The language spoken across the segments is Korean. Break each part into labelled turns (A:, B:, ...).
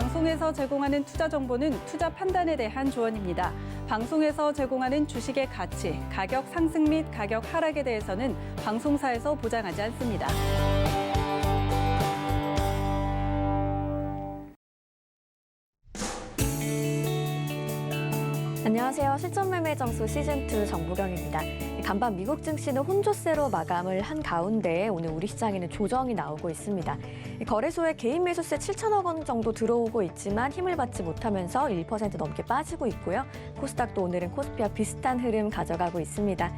A: 방송에서 제공하는 투자 정보는 투자 판단에 대한 조언입니다. 방송에서 제공하는 주식의 가치, 가격 상승 및 가격 하락에 대해서는 방송사에서 보장하지 않습니다.
B: 안녕하세요. 실전매매 정수 시즌2 정보경입니다. 간밤 미국 증시는 혼조세로 마감을 한 가운데 오늘 우리 시장에는 조정이 나오고 있습니다. 거래소에 개인 매수세 7천억 원 정도 들어오고 있지만 힘을 받지 못하면서 1% 넘게 빠지고 있고요. 코스닥도 오늘은 코스피와 비슷한 흐름 가져가고 있습니다.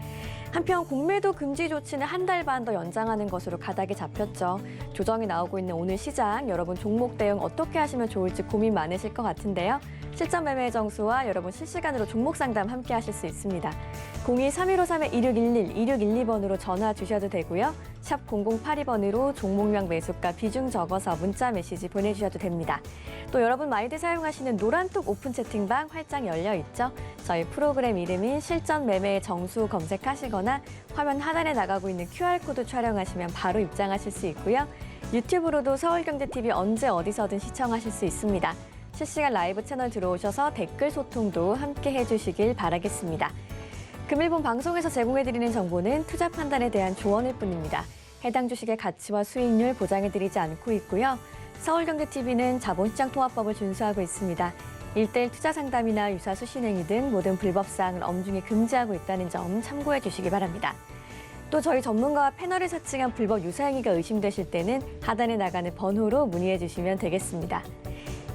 B: 한편 공매도 금지 조치는 한 달 반 더 연장하는 것으로 가닥이 잡혔죠. 조정이 나오고 있는 오늘 시장, 여러분 종목 대응 어떻게 하시면 좋을지 고민 많으실 것 같은데요. 실전 매매 정수와 여러분 실시간으로 종목 상담 함께 하실 수 있습니다. 02-3153-2611, 2612번으로 전화 주셔도 되고요. 샵 0082번으로 종목명 매수가 비중 적어서 문자 메시지 보내주셔도 됩니다. 또 여러분 많이들 사용하시는 노란톡 오픈 채팅방 활짝 열려 있죠. 저희 프로그램 이름인 실전 매매 정수 검색하시거나 화면 하단에 나가고 있는 QR코드 촬영하시면 바로 입장하실 수 있고요. 유튜브로도 서울경제TV 언제 어디서든 시청하실 수 있습니다. 실시간 라이브 채널 들어오셔서 댓글 소통도 함께 해주시길 바라겠습니다. 금일본 방송에서 제공해드리는 정보는 투자 판단에 대한 조언일 뿐입니다. 해당 주식의 가치와 수익률 보장해드리지 않고 있고요. 서울경제TV는 자본시장통화법을 준수하고 있습니다. 1:1 투자 상담이나 유사 수신행위 등 모든 불법 사항을 엄중히 금지하고 있다는 점 참고해 주시기 바랍니다. 또 저희 전문가와 패널이 사칭한 불법 유사행위가 의심되실 때는 하단에 나가는 번호로 문의해 주시면 되겠습니다.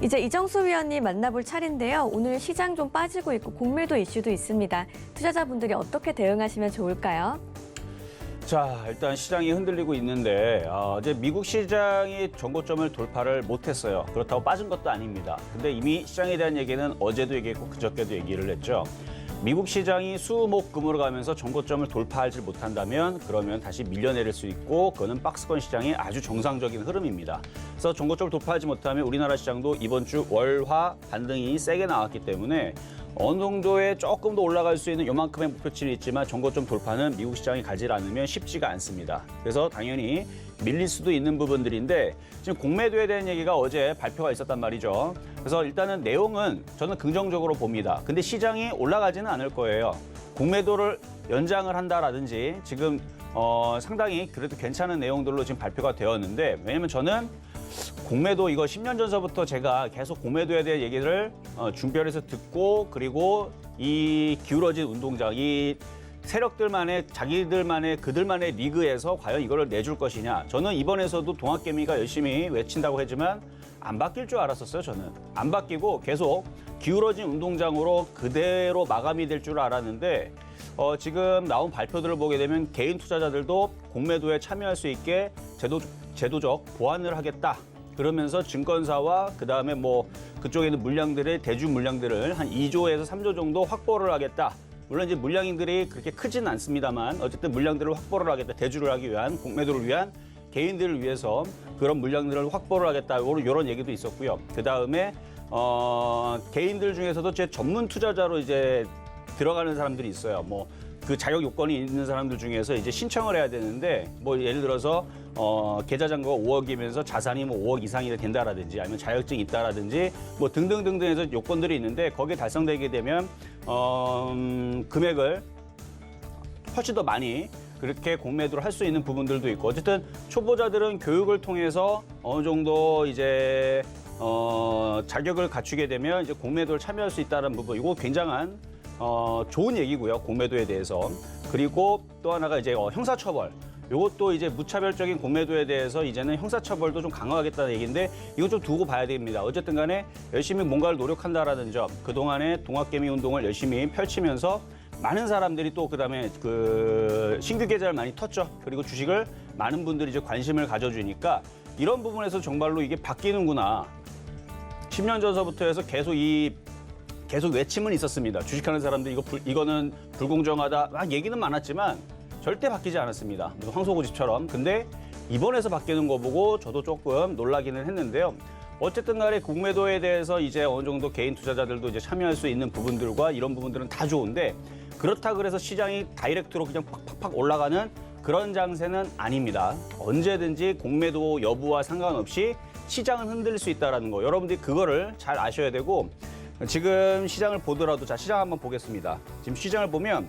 B: 이제 이정수 위원님 만나볼 차례인데요. 오늘 시장 좀 빠지고 있고 공매도 이슈도 있습니다. 투자자분들이 어떻게 대응하시면 좋을까요?
C: 자, 일단 시장이 흔들리고 있는데 이제 미국 시장이 전고점을 돌파를 못했어요. 그렇다고 빠진 것도 아닙니다. 근데 이미 시장에 대한 얘기는 어제도 얘기했고 그저께도 얘기를 했죠. 미국 시장이 수목금으로 가면서 전고점을 돌파하지 못한다면 그러면 다시 밀려내릴 수 있고 그거는 박스권 시장의 아주 정상적인 흐름입니다. 그래서 전고점을 돌파하지 못하면 우리나라 시장도 이번 주 월화 반등이 세게 나왔기 때문에 어느 정도의 조금 더 올라갈 수 있는 요만큼의 목표치는 있지만 전고점 돌파는 미국 시장이 가지 않으면 쉽지가 않습니다. 그래서 당연히 밀릴 수도 있는 부분들인데 지금 공매도에 대한 얘기가 어제 발표가 있었단 말이죠. 그래서 일단은 내용은 저는 긍정적으로 봅니다. 근데 시장이 올라가지는 않을 거예요. 공매도를 연장을 한다라든지 지금 상당히 그래도 괜찮은 내용들로 지금 발표가 되었는데 왜냐면 저는 공매도 이거 10년 전서부터 제가 계속 공매도에 대한 얘기를 준비해서 듣고 그리고 이 기울어진 운동장, 이 세력들만의 자기들만의 그들만의 리그에서 과연 이걸 내줄 것이냐. 저는 이번에서도 동학개미가 열심히 외친다고 했지만 안 바뀔 줄 알았었어요. 저는 안 바뀌고 계속 기울어진 운동장으로 그대로 마감이 될 줄 알았는데 지금 나온 발표들을 보게 되면 개인 투자자들도 공매도에 참여할 수 있게 제도적 보완을 하겠다. 그러면서 증권사와 그다음에 뭐 그쪽에 있는 물량들의 대주 물량들을 한 2조에서 3조 정도 확보를 하겠다. 물론 이제 물량들이 그렇게 크지는 않습니다만 어쨌든 물량들을 확보를 하겠다. 대주를 하기 위한 공매도를 위한 개인들을 위해서 그런 물량들을 확보를 하겠다. 이런 얘기도 있었고요. 그다음에 개인들 중에서도 제 전문 투자자로 이제 들어가는 사람들이 있어요. 뭐 그 자격 요건이 있는 사람들 중에서 이제 신청을 해야 되는데 뭐 예를 들어서 계좌 잔고가 5억이면서 자산이 뭐 5억 이상이 된다라든지 아니면 자격증이 있다라든지 뭐 등등등등 해서 요건들이 있는데 거기에 달성되게 되면 금액을 훨씬 더 많이 그렇게 공매도를 할 수 있는 부분들도 있고 어쨌든 초보자들은 교육을 통해서 어느 정도 이제 자격을 갖추게 되면 이제 공매도를 참여할 수 있다는 부분 이거 굉장한 좋은 얘기고요. 공매도에 대해서. 그리고 또 하나가 이제 형사처벌. 이것도 이제 무차별적인 공매도에 대해서 이제는 형사처벌도 좀 강화하겠다는 얘기인데 이거 좀 두고 봐야 됩니다. 어쨌든 간에 열심히 뭔가를 노력한다라는 점. 그동안에 동학개미 운동을 열심히 펼치면서 많은 사람들이 또 그다음에 그 신규 계좌를 많이 텄죠. 그리고 주식을 많은 분들이 이제 관심을 가져주니까 이런 부분에서 정말로 이게 바뀌는구나. 10년 전서부터 해서 계속 외침은 있었습니다. 주식하는 사람들 이거는 불공정하다. 막 얘기는 많았지만 절대 바뀌지 않았습니다. 무슨 황소고집처럼. 근데 이번에서 바뀌는 거 보고 저도 조금 놀라기는 했는데요. 어쨌든 간에 공매도에 대해서 이제 어느 정도 개인 투자자들도 이제 참여할 수 있는 부분들과 이런 부분들은 다 좋은데 그렇다 그래서 시장이 다이렉트로 그냥 팍팍팍 올라가는 그런 장세는 아닙니다. 언제든지 공매도 여부와 상관없이 시장은 흔들릴 수 있다는 거. 여러분들이 그거를 잘 아셔야 되고 지금 시장을 보더라도 자 시장 한번 보겠습니다. 지금 시장을 보면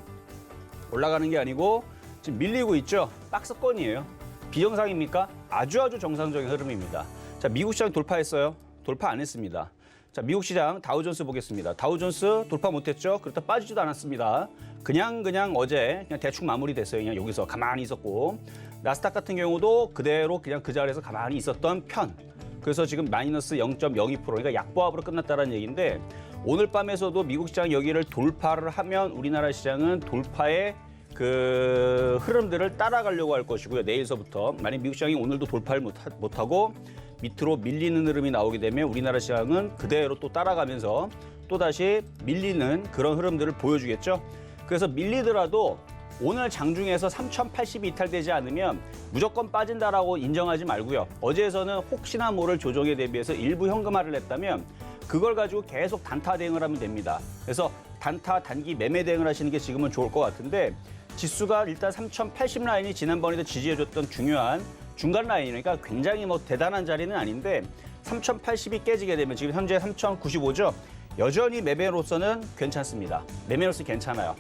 C: 올라가는 게 아니고 지금 밀리고 있죠. 박스권이에요. 비정상입니까? 아주 정상적인 흐름입니다. 자, 미국 시장 돌파했어요? 돌파 안 했습니다. 자, 미국 시장 다우존스 보겠습니다. 다우존스 돌파 못했죠? 그렇다 빠지지도 않았습니다. 그냥 어제 그냥 대충 마무리됐어요. 그냥 여기서 가만히 있었고 나스닥 같은 경우도 그대로 그냥 그 자리에서 가만히 있었던 편. 그래서 지금 마이너스 0.02% 그러니까 약보합으로 끝났다는 얘기인데 오늘 밤에서도 미국 시장 여기를 돌파를 하면 우리나라 시장은 돌파의 그 흐름들을 따라가려고 할 것이고요. 내일서부터 만약 미국 시장이 오늘도 돌파를 못하고 밑으로 밀리는 흐름이 나오게 되면 우리나라 시장은 그대로 또 따라가면서 또다시 밀리는 그런 흐름들을 보여주겠죠. 그래서 밀리더라도 오늘 장중에서 3080이 이탈되지 않으면 무조건 빠진다라고 인정하지 말고요. 어제에서는 혹시나 모를 조정에 대비해서 일부 현금화를 했다면 그걸 가지고 계속 단타 대응을 하면 됩니다. 그래서 단타 단기 매매 대응을 하시는 게 지금은 좋을 것 같은데 지수가 일단 3080 라인이 지난번에도 지지해줬던 중요한 중간 라인이니까 굉장히 뭐 대단한 자리는 아닌데 3080이 깨지게 되면 지금 현재 3095죠. 여전히 매매로서는 괜찮습니다. 매매로서 괜찮아요.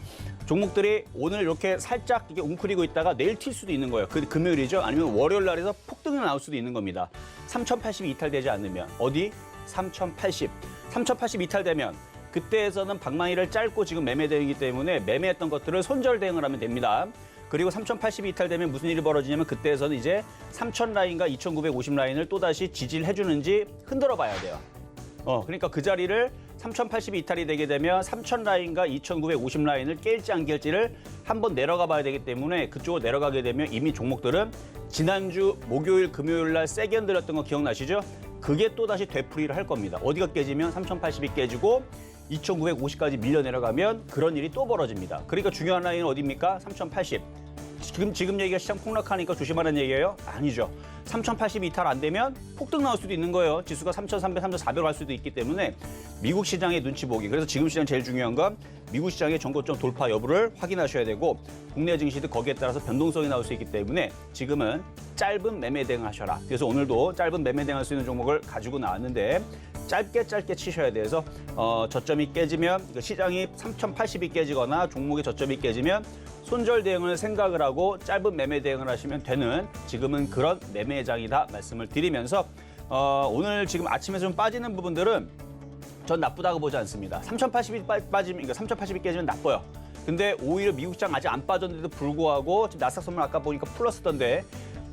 C: 종목들이 오늘 이렇게 살짝 이게 웅크리고 있다가 내일 튈 수도 있는 거예요. 그 금요일이죠. 아니면 월요일 날에서 폭등이 나올 수도 있는 겁니다. 3080이 이탈되지 않으면 어디? 3080. 3080 이탈되면 그때에서는 방망이를 짧고 지금 매매 대응이기 때문에 매매했던 것들을 손절 대응을 하면 됩니다. 그리고 3080이 이탈되면 무슨 일이 벌어지냐면 그때에서는 이제 3000 라인과 2950 라인을 또다시 지지를 해주는지 흔들어 봐야 돼요. 그러니까 그 자리를 3080이 이탈이 되게 되면 3000 라인과 2950 라인을 깰지 안 깰지를 한번 내려가 봐야 되기 때문에 그쪽으로 내려가게 되면 이미 종목들은 지난주 목요일, 금요일 날 세게 흔들렸던 거 기억나시죠? 그게 또다시 되풀이를 할 겁니다. 어디가 깨지면 3080이 깨지고 2950까지 밀려 내려가면 그런 일이 또 벌어집니다. 그러니까 중요한 라인은 어디입니까? 3080. 지금 얘기가 시장 폭락하니까 조심하라는 얘기예요? 아니죠. 3080 이탈 안 되면 폭등 나올 수도 있는 거예요. 지수가 3300, 3400 갈 수도 있기 때문에 미국 시장의 눈치 보기. 그래서 지금 시장 제일 중요한 건 미국 시장의 전고점 돌파 여부를 확인하셔야 되고 국내 증시도 거기에 따라서 변동성이 나올 수 있기 때문에 지금은 짧은 매매 대응하셔라. 그래서 오늘도 짧은 매매 대응할 수 있는 종목을 가지고 나왔는데 짧게 치셔야 돼서 저점이 깨지면 시장이 3080이 깨지거나 종목의 저점이 깨지면 손절 대응을 생각을 하고 짧은 매매 대응을 하시면 되는 지금은 그런 매매장이다 말씀을 드리면서 오늘 지금 아침에 좀 빠지는 부분들은 전 나쁘다고 보지 않습니다. 3080이 빠지면 그러니까 3080이 깨지면 나빠요. 근데 오히려 미국 시장 아직 안 빠졌는데도 불구하고 지금 나스닥 선물 아까 보니까 플러스던데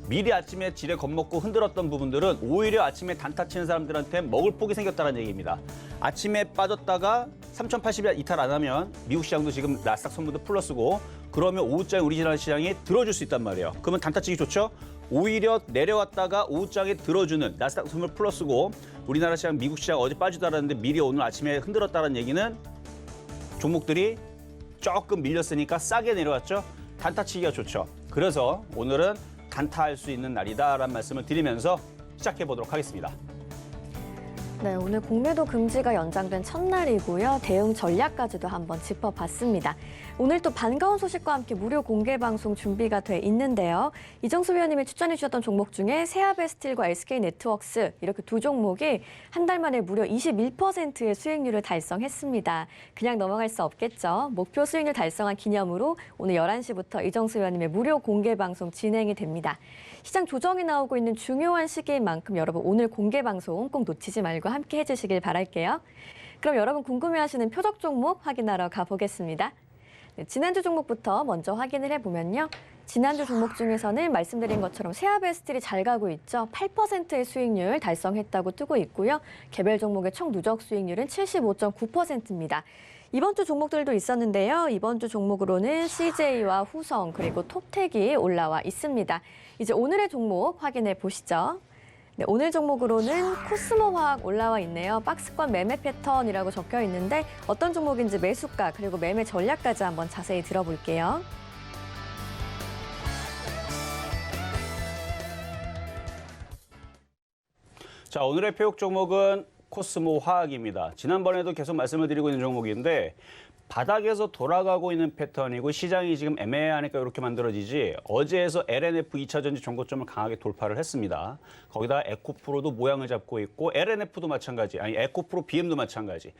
C: 미리 아침에 지레 겁먹고 흔들었던 부분들은 오히려 아침에 단타 치는 사람들한테 먹을 폭이 생겼다는 얘기입니다. 아침에 빠졌다가 3080이 이탈 안 하면 미국 시장도 지금 나스닥 선물도 플러스고 그러면 오후장에 우리나라 시장이 들어줄 수 있단 말이에요. 그러면 단타 치기 좋죠? 오히려 내려왔다가 오후장에 들어주는 나스닥 선물 플러스고 우리나라 시장, 미국 시장 어제 빠지도 않았는데 미리 오늘 아침에 흔들었다는 얘기는 종목들이 조금 밀렸으니까 싸게 내려왔죠? 단타 치기가 좋죠. 그래서 오늘은 단타할 수 있는 날이다라는 말씀을 드리면서 시작해 보도록 하겠습니다.
B: 네, 오늘 공매도 금지가 연장된 첫날이고요. 대응 전략까지도 한번 짚어봤습니다. 오늘 또 반가운 소식과 함께 무료 공개 방송 준비가 돼 있는데요. 이정수 위원님이 추천해 주셨던 종목 중에 세아베스틸과 SK네트워크스 이렇게 두 종목이 한 달 만에 무려 21%의 수익률을 달성했습니다. 그냥 넘어갈 수 없겠죠. 목표 수익률 달성한 기념으로 오늘 11시부터 이정수 위원님의 무료 공개 방송 진행이 됩니다. 시장 조정이 나오고 있는 중요한 시기인 만큼 여러분 오늘 공개 방송 꼭 놓치지 말고 함께 해주시길 바랄게요. 그럼 여러분 궁금해하시는 표적 종목 확인하러 가보겠습니다. 네, 지난주 종목부터 먼저 확인을 해보면요. 지난주 종목 중에서는 말씀드린 것처럼 세아베스틸이 잘 가고 있죠. 8%의 수익률 달성했다고 뜨고 있고요. 개별 종목의 총 누적 수익률은 75.9%입니다. 이번 주 종목들도 있었는데요. 이번 주 종목으로는 CJ와 후성 그리고 톱텍이 올라와 있습니다. 이제 오늘의 종목 확인해 보시죠. 네, 오늘 종목으로는 코스모화학 올라와 있네요. 박스권 매매 패턴이라고 적혀 있는데 어떤 종목인지 매수가 그리고 매매 전략까지 한번 자세히 들어볼게요.
C: 자, 오늘의 표적 종목은 코스모 화학입니다. 지난번에도 계속 말씀을 드리고 있는 종목인데 바닥에서 돌아가고 있는 패턴이고 시장이 지금 애매하니까 이렇게 만들어지지 어제에서 LNF 2차 전지 정고점을 강하게 돌파를 했습니다. 거기다 에코프로도 모양을 잡고 있고 LNF도 마찬가지, 아니 에코프로 BM도 마찬가지.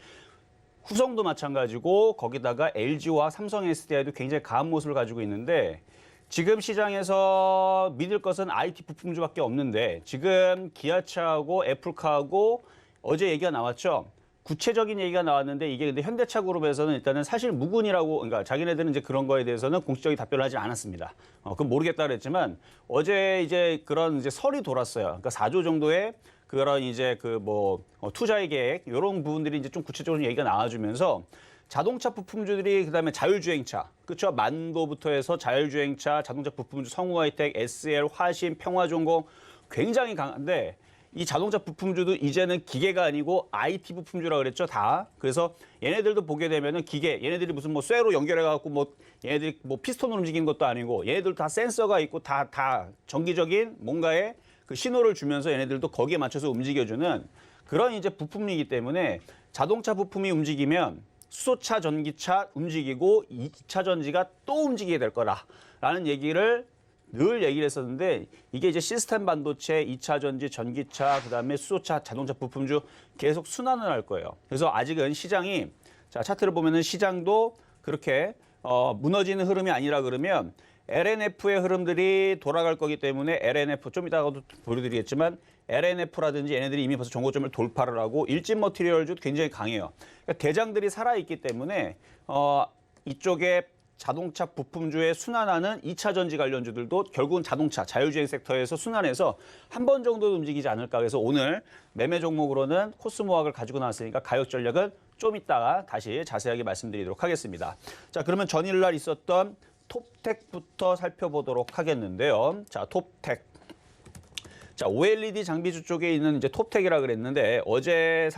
C: 후성도 마찬가지고 거기다가 LG와 삼성 SDI도 굉장히 강한 모습을 가지고 있는데 지금 시장에서 믿을 것은 IT 부품주밖에 없는데 지금 기아차하고 애플카하고 어제 얘기가 나왔죠. 구체적인 얘기가 나왔는데 이게 근데 현대차 그룹에서는 일단은 사실 무근이라고 그러니까 자기네들은 이제 그런 거에 대해서는 공식적인 답변을 하지 않았습니다. 그건 모르겠다 그랬지만 어제 이제 그런 이제 설이 돌았어요. 그러니까 4조 정도의 그런 이제 투자의 계획 이런 부분들이 이제 좀 구체적으로 얘기가 나와주면서 자동차 부품주들이 그다음에 자율주행차 그렇죠 만도부터 해서 자율주행차 자동차 부품주 성우하이텍 SL 화신 평화종공 굉장히 강한데 이 자동차 부품주도 이제는 기계가 아니고 IT 부품주라 그랬죠 다. 그래서 얘네들도 보게 되면은 기계 얘네들이 무슨 뭐 쇠로 연결해 갖고 뭐 얘네들이 뭐 피스톤으로 움직이는 것도 아니고 얘네들도 다 센서가 있고 다 전기적인 뭔가의 그 신호를 주면서 얘네들도 거기에 맞춰서 움직여주는 그런 이제 부품이기 때문에 자동차 부품이 움직이면 수소차, 전기차 움직이고 2차 전지가 또 움직이게 될 거라라는 얘기를 늘 얘기를 했었는데 이게 이제 시스템 반도체, 2차 전지, 전기차, 그다음에 수소차, 자동차 부품주 계속 순환을 할 거예요. 그래서 아직은 시장이 자 차트를 보면은 시장도 그렇게 무너지는 흐름이 아니라 그러면 LNF의 흐름들이 돌아갈 거기 때문에 LNF 좀 이따가도 보여드리겠지만 LNF라든지 얘네들이 이미 벌써 정고점을 돌파를 하고 일진 머티리얼주도 굉장히 강해요. 그러니까 대장들이 살아있기 때문에 이쪽에 자동차 부품주에 순환하는 2차 전지 관련주들도 결국은 자동차, 자율주행 섹터에서 순환해서 한 번 정도 움직이지 않을까. 그래서 오늘 매매 종목으로는 코스모학을 가지고 나왔으니까 가격 전략은 좀 이따가 다시 자세하게 말씀드리도록 하겠습니다. 자, 그러면 전일날 있었던 톱텍부터 살펴보도록 하겠는데요. 자, 톱텍. 자, OLED 장비주 쪽에 있는 이제 톱텍이라 그랬는데 어제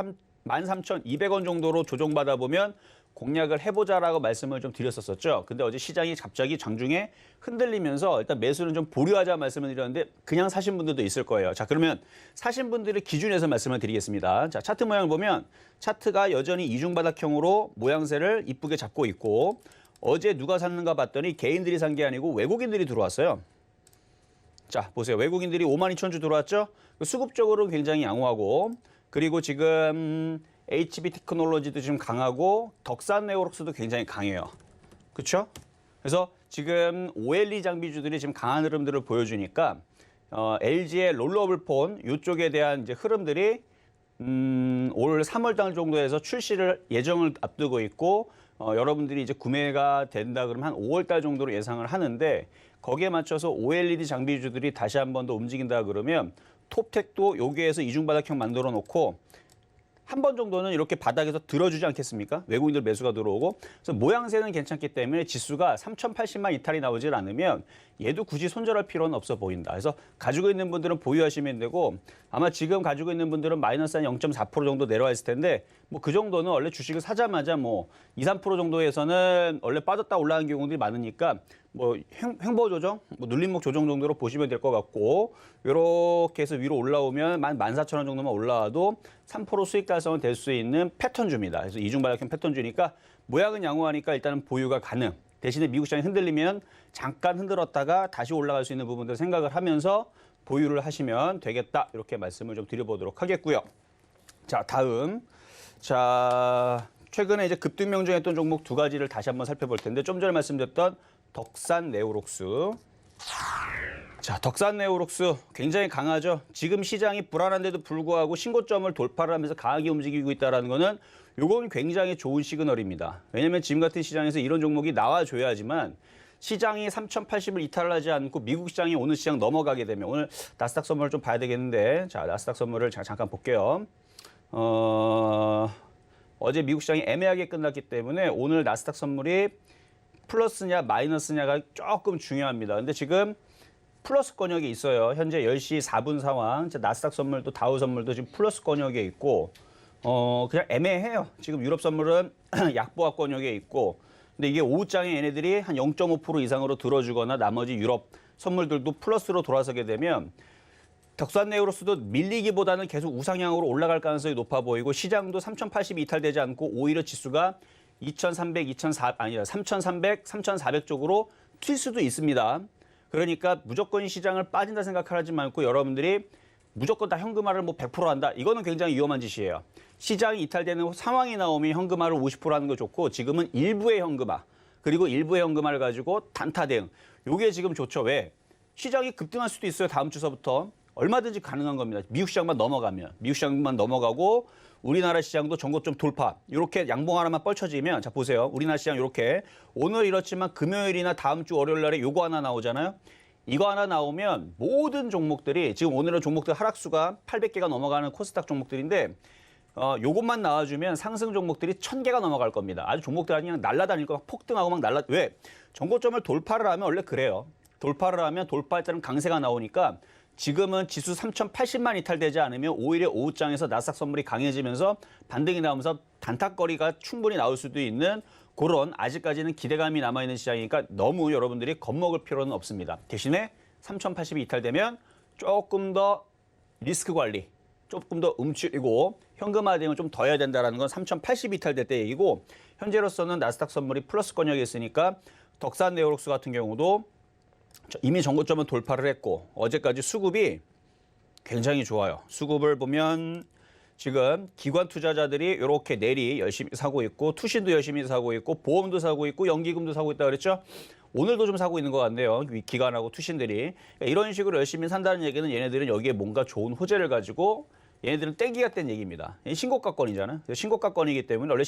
C: 13,200원 정도로 조정받아 보면 공략을 해보자라고 말씀을 좀 드렸었죠. 근데 어제 시장이 갑자기 장중에 흔들리면서 일단 매수는 좀 보류하자 말씀을 드렸는데 그냥 사신 분들도 있을 거예요. 자, 그러면 사신 분들의 기준에서 말씀을 드리겠습니다. 자, 차트 모양을 보면 차트가 여전히 이중바닥형으로 모양새를 이쁘게 잡고 있고 어제 누가 샀는가 봤더니 개인들이 산 게 아니고 외국인들이 들어왔어요. 자, 보세요. 외국인들이 52,000주 들어왔죠? 수급적으로 굉장히 양호하고 그리고 지금 HB 테크놀로지도 지금 강하고 덕산 네오록스도 굉장히 강해요. 그렇죠? 그래서 지금 OLED 장비주들이 지금 강한 흐름들을 보여주니까 LG의 롤러블 폰 이쪽에 대한 이제 흐름들이 올 3월 달 정도에서 출시를 예정을 앞두고 있고 여러분들이 이제 구매가 된다 그러면 한 5월 달 정도로 예상을 하는데 거기에 맞춰서 OLED 장비주들이 다시 한 번 더 움직인다 그러면 톱텍도 여기에서 이중바닥형 만들어 놓고 한 번 정도는 이렇게 바닥에서 들어주지 않겠습니까? 외국인들 매수가 들어오고. 그래서 모양새는 괜찮기 때문에 지수가 3,080만 이탈이 나오질 않으면 얘도 굳이 손절할 필요는 없어 보인다. 그래서 가지고 있는 분들은 보유하시면 되고 아마 지금 가지고 있는 분들은 마이너스 한 0.4% 정도 내려와 있을 텐데 뭐 그 정도는 원래 주식을 사자마자 뭐 2, 3% 정도에서는 원래 빠졌다 올라간 경우들이 많으니까 뭐 횡보 조정, 뭐 눌림목 조정 정도로 보시면 될 것 같고 이렇게 해서 위로 올라오면 14,000원 정도만 올라와도 3% 수익 달성은 될 수 있는 패턴주입니다. 그래서 이중바닥형 패턴주니까 모양은 양호하니까 일단은 보유가 가능. 대신에 미국 시장이 흔들리면 잠깐 흔들었다가 다시 올라갈 수 있는 부분들 생각을 하면서 보유를 하시면 되겠다. 이렇게 말씀을 좀 드려보도록 하겠고요. 자, 다음. 자, 최근에 이제 급등 명중했던 종목 두 가지를 다시 한번 살펴볼 텐데 좀 전에 말씀드렸던 덕산 네오록스. 자, 덕산 네오록스 굉장히 강하죠. 지금 시장이 불안한데도 불구하고 신고점을 돌파를 하면서 강하게 움직이고 있다는 거는 이건 굉장히 좋은 시그널입니다. 왜냐하면 지금 같은 시장에서 이런 종목이 나와줘야지만 시장이 3,080을 이탈을 하지 않고 미국 시장이 오늘 시장 넘어가게 되면 오늘 나스닥 선물을 좀 봐야 되겠는데 자, 나스닥 선물을 잠깐 볼게요. 어제 미국 시장이 애매하게 끝났기 때문에 오늘 나스닥 선물이 플러스냐 마이너스냐가 조금 중요합니다. 근데 지금 플러스 권역이 있어요. 현재 10시 4분 상황. 나스닥 선물도 다우 선물도 지금 플러스 권역에 있고 그냥 애매해요. 지금 유럽 선물은 약보합 권역에 있고 근데 이게 오후장에 얘네들이 한 0.5% 이상으로 들어주거나 나머지 유럽 선물들도 플러스로 돌아서게 되면 덕산 네오록스도 밀리기보다는 계속 우상향으로 올라갈 가능성이 높아 보이고 시장도 3,080이 이탈되지 않고 오히려 지수가 2300, 2400 아니라 3300, 3400 쪽으로 튈 수도 있습니다. 그러니까 무조건 시장을 빠진다 생각하지 말고 여러분들이 무조건 다 현금화를 뭐 100% 한다. 이거는 굉장히 위험한 짓이에요. 시장이 이탈되는 상황이 나오면 현금화를 50% 하는 거 좋고 지금은 일부의 현금화 그리고 일부의 현금화를 가지고 단타 대응. 요게 지금 좋죠. 왜? 시장이 급등할 수도 있어요. 다음 주서부터. 얼마든지 가능한 겁니다. 미국 시장만 넘어가면. 미국 시장만 넘어가고 우리나라 시장도 전고점 돌파. 이렇게 양봉 하나만 펼쳐지면 자 보세요. 우리나라 시장 이렇게 오늘 이렇지만 금요일이나 다음 주 월요일 날에 요거 하나 나오잖아요. 이거 하나 나오면 모든 종목들이 지금 오늘은 종목들 하락수가 800개가 넘어가는 코스닥 종목들인데 요것만 나와주면 상승 종목들이 1000개가 넘어갈 겁니다. 아주 종목들 아니 그냥 날아다닐 거 폭등하고 막 왜? 전고점을 돌파를 하면 원래 그래요. 돌파를 하면 돌파할 때는 강세가 나오니까 지금은 지수 3080만 이탈되지 않으면 오히려 오후장에서 나스닥 선물이 강해지면서 반등이 나오면서 단타거리가 충분히 나올 수도 있는 그런 아직까지는 기대감이 남아있는 시장이니까 너무 여러분들이 겁먹을 필요는 없습니다. 대신에 3080이 이탈되면 조금 더 리스크 관리, 조금 더 움츠리고 현금화 대응을 좀 더 해야 된다는 건 3080 이탈될 때 얘기고 현재로서는 나스닥 선물이 플러스권역에 있으니까 덕산 네오록스 같은 경우도 이미 전고점은 돌파를 했고 어제까지 수급이 굉장히 좋아요. 수급을 보면 지금 기관 투자자들이 이렇게 내리 열심히 사고 있고 투신도 열심히 사고 있고 보험도 사고 있고 연기금도 사고 있다고 그랬죠. 오늘도 좀 사고 있는 것 같네요. 기관하고 투신들이. 그러니까 이런 식으로 열심히 산다는 얘기는 얘네들은 여기에 뭔가 좋은 호재를 가지고 얘네들은 땡기가 된 얘기입니다. 신고가권이잖아요. 신고가권이기 때문에 원래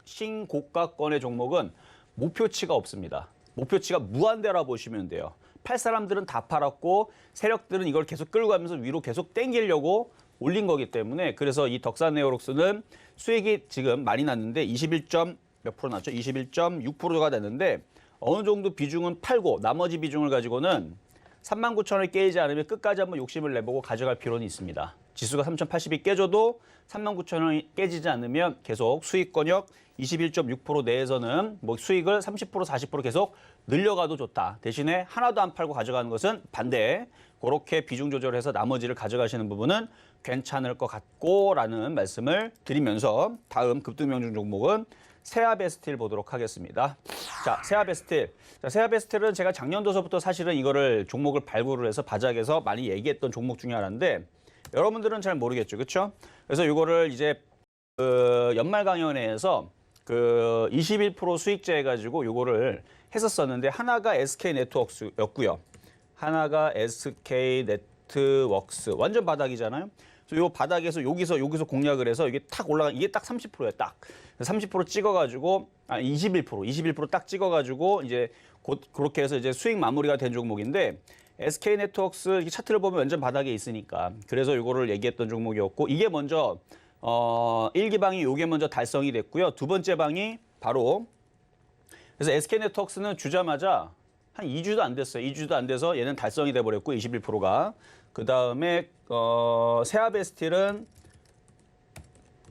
C: 신고가권의 종목은 목표치가 없습니다. 목표치가 무한대라 보시면 돼요. 팔 사람들은 다 팔았고 세력들은 이걸 계속 끌고 가면서 위로 계속 땡기려고 올린 거기 때문에 그래서 이 덕산 네오록스는 수익이 지금 많이 났는데 21점 몇 프로 났죠? 21.6%가 됐는데 어느 정도 비중은 팔고 나머지 비중을 가지고는 39,000원을 깨지 않으면 끝까지 한번 욕심을 내보고 가져갈 필요는 있습니다. 지수가 3,080이 깨져도 39,000원이 깨지지 않으면 계속 수익권역 21.6% 내에서는 뭐 수익을 30% 40% 계속 늘려가도 좋다. 대신에 하나도 안 팔고 가져가는 것은 반대. 그렇게 비중 조절해서 나머지를 가져가시는 부분은 괜찮을 것 같고라는 말씀을 드리면서 다음 급등명중 종목은 세아베스틸 보도록 하겠습니다. 자, 세아베스틸. 자, 세아베스틸은 제가 작년도서부터 사실은 이거를 종목을 발굴을 해서 바닥에서 많이 얘기했던 종목 중에 하나인데 여러분들은 잘 모르겠죠, 그렇죠? 그래서 이거를 이제 연말 강연회에서 21% 수익제 해가지고 요거를 했었었는데 하나가 SK 네트워크였고요. 하나가 SK 네트워크스 완전 바닥이잖아요. 그래서 요 바닥에서 여기서 공략을 해서 이게 탁 올라가 이게 딱 30%예요. 딱 30% 찍어가지고 21% 딱 찍어가지고 이제 곧 그렇게 해서 이제 수익 마무리가 된 종목인데 SK 네트워크스 차트를 보면 완전 바닥에 있으니까 그래서 요거를 얘기했던 종목이었고 이게 먼저 1기 방이 요게 먼저 달성이 됐고요. 두 번째 방이 바로 그래서 SK 네트워크스는 주자마자 한 2주도 안 됐어요. 2주도 안 돼서 얘는 달성이 돼 버렸고 21%가 그다음에 세아베스틸은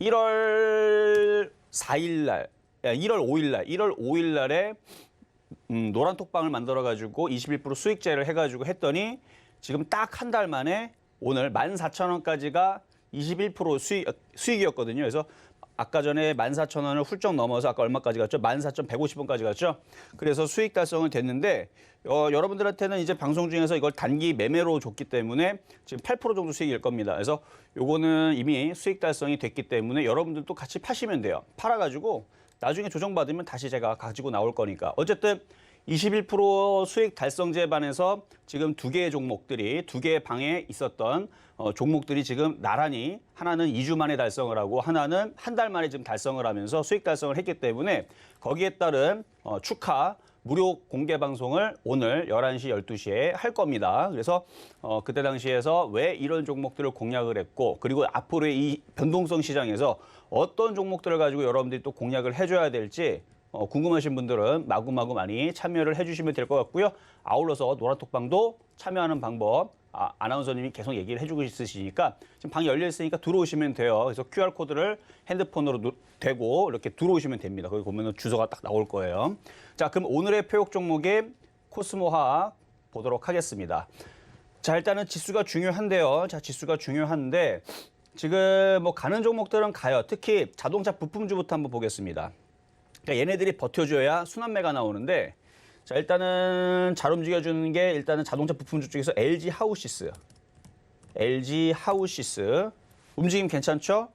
C: 1월 4일 날 1월 5일 날에 노란 톡방을 만들어 가지고 21% 수익제를 해 가지고 했더니 지금 딱 한 달 만에 오늘 14,000원까지가 21% 수익이었거든요. 그래서 아까 전에 14,000원을 훌쩍 넘어서 아까 얼마까지 갔죠? 14,150원까지 갔죠? 그래서 수익 달성을 됐는데 여러분들한테는 이제 방송 중에서 이걸 단기 매매로 줬기 때문에 지금 8% 정도 수익일 겁니다. 그래서 요거는 이미 수익 달성이 됐기 때문에 여러분들도 같이 파시면 돼요. 팔아가지고 나중에 조정받으면 다시 제가 가지고 나올 거니까. 어쨌든 21% 수익 달성제에 반해서 지금 두 개의 종목들이 두 개의 방에 있었던 종목들이 지금 나란히 하나는 2주 만에 달성을 하고 하나는 한 달 만에 지금 달성을 하면서 수익 달성을 했기 때문에 거기에 따른 축하 무료 공개 방송을 오늘 11시, 12시에 할 겁니다. 그래서 그때 당시에서 왜 이런 종목들을 공략을 했고 그리고 앞으로의 이 변동성 시장에서 어떤 종목들을 가지고 여러분들이 또 공략을 해줘야 될지 궁금하신 분들은 마구마구 많이 참여를 해주시면 될 것 같고요. 아울러서 노란톡방도 참여하는 방법 아나운서님이 계속 얘기를 해주고 있으시니까 지금 방이 열려 있으니까 들어오시면 돼요. 그래서 QR코드를 핸드폰으로 대고 이렇게 들어오시면 됩니다. 거기 보면 주소가 딱 나올 거예요. 자, 그럼 오늘의 표역 종목의 코스모화학 보도록 하겠습니다. 자, 일단은 지수가 중요한데요. 자, 지수가 중요한데 지금 뭐 가는 종목들은 가요. 특히 자동차 부품주부터 한번 보겠습니다. 그러니까 얘네들이 버텨줘야 순환매가 나오는데 자 일단은 잘 움직여주는 게 일단은 자동차 부품주 쪽에서 LG 하우시스 움직임 괜찮죠?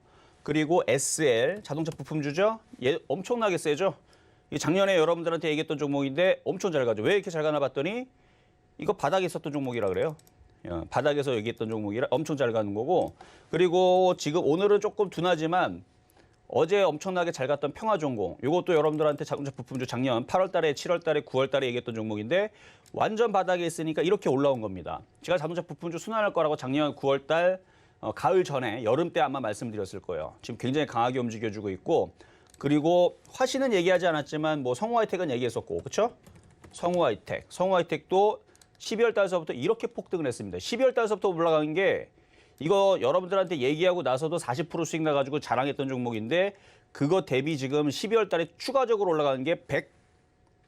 C: 그리고 SL 자동차 부품주죠? 얘 엄청나게 세죠? 이 작년에 여러분들한테 얘기했던 종목인데 엄청 잘 가죠. 왜 이렇게 잘 가나 봤더니 이거 바닥에 있었던 종목이라 그래요. 바닥에서 얘기했던 종목이라 엄청 잘 가는 거고 그리고 지금 오늘은 조금 둔하지만 어제 엄청나게 잘 갔던 평화종공 이것도 여러분들한테 자동차 부품주 작년 8월 달에 7월 달에 9월 달에 얘기했던 종목인데 완전 바닥에 있으니까 이렇게 올라온 겁니다. 제가 자동차 부품주 순환할 거라고 작년 9월 달 가을 전에 여름 때 아마 말씀드렸을 거예요. 지금 굉장히 강하게 움직여주고 있고 그리고 화신은 얘기하지 않았지만 뭐 성우하이텍은 얘기했었고 그렇죠? 성우하이텍도 12월 달서부터 이렇게 폭등을 했습니다. 12월 달서부터 올라간 게 이거 여러분들한테 얘기하고 나서도 40% 수익 나가지고 자랑했던 종목인데 그거 대비 지금 12월 달에 추가적으로 올라가는 게